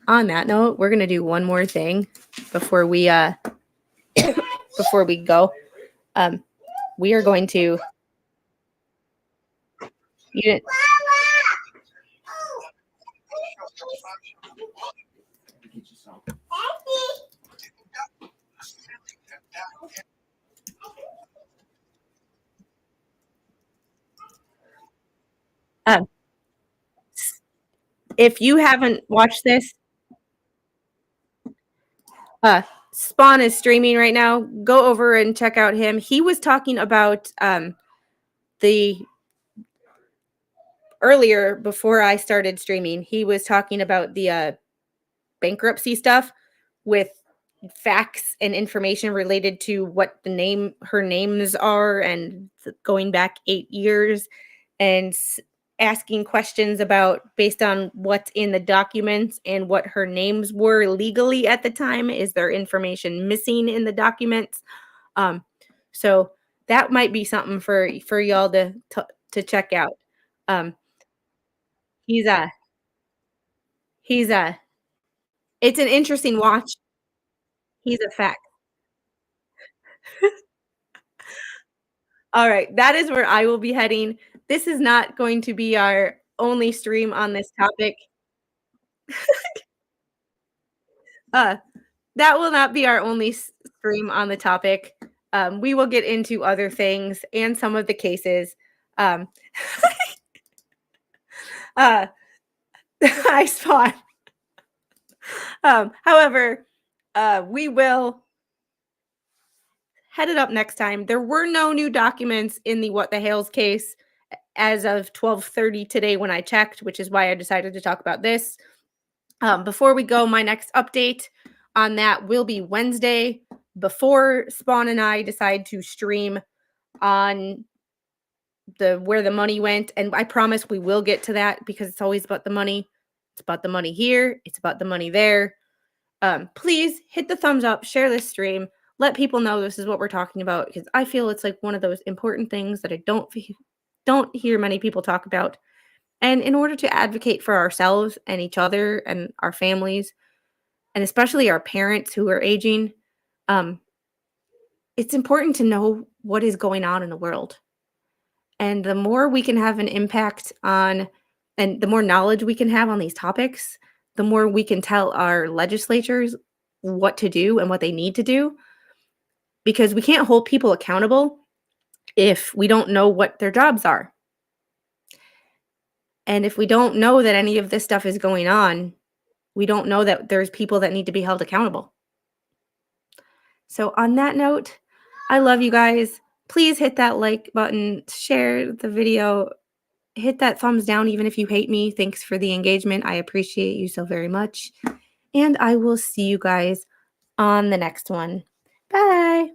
On that note, we're gonna do one more thing before we before we go. We are going to. You didn't. If you haven't watched this, Spawn is streaming right now. Go over and check out him. He was talking about the earlier before I started streaming. He was talking about the bankruptcy stuff with facts and information related to what her names are and going back 8 years and asking questions about based on what's in the documents and what her names were legally at the time. Is there information missing in the documents? So that might be something for y'all to check out. It's an interesting watch. He's a fact. All right, that is where I will be heading. This is not going to be our only stream on this topic. That will not be our only stream on the topic. We will get into other things and some of the cases. I Spawn. However, we will head it up next time. There were no new documents in the What the Hales case as of 12:30 today when I checked, which is why I decided to talk about this. Before we go, my next update on that will be Wednesday before Spawn and I decide to stream on where the money went. And I promise we will get to that because it's always about the money. It's about the money here. It's about the money there. Please hit the thumbs up, share this stream, let people know this is what we're talking about because I feel it's like one of those important things that I don't hear many people talk about. And in order to advocate for ourselves and each other and our families, and especially our parents who are aging, it's important to know what is going on in the world. And the more we can have an impact on, and the more knowledge we can have on these topics, the more we can tell our legislatures what to do and what they need to do. Because we can't hold people accountable if we don't know what their jobs are. And if we don't know that any of this stuff is going on, we don't know that there's people that need to be held accountable. So on that note, I love you guys. Please hit that like button, share the video, hit that thumbs down even if you hate me. Thanks for the engagement. I appreciate you so very much. And I will see you guys on the next one. Bye.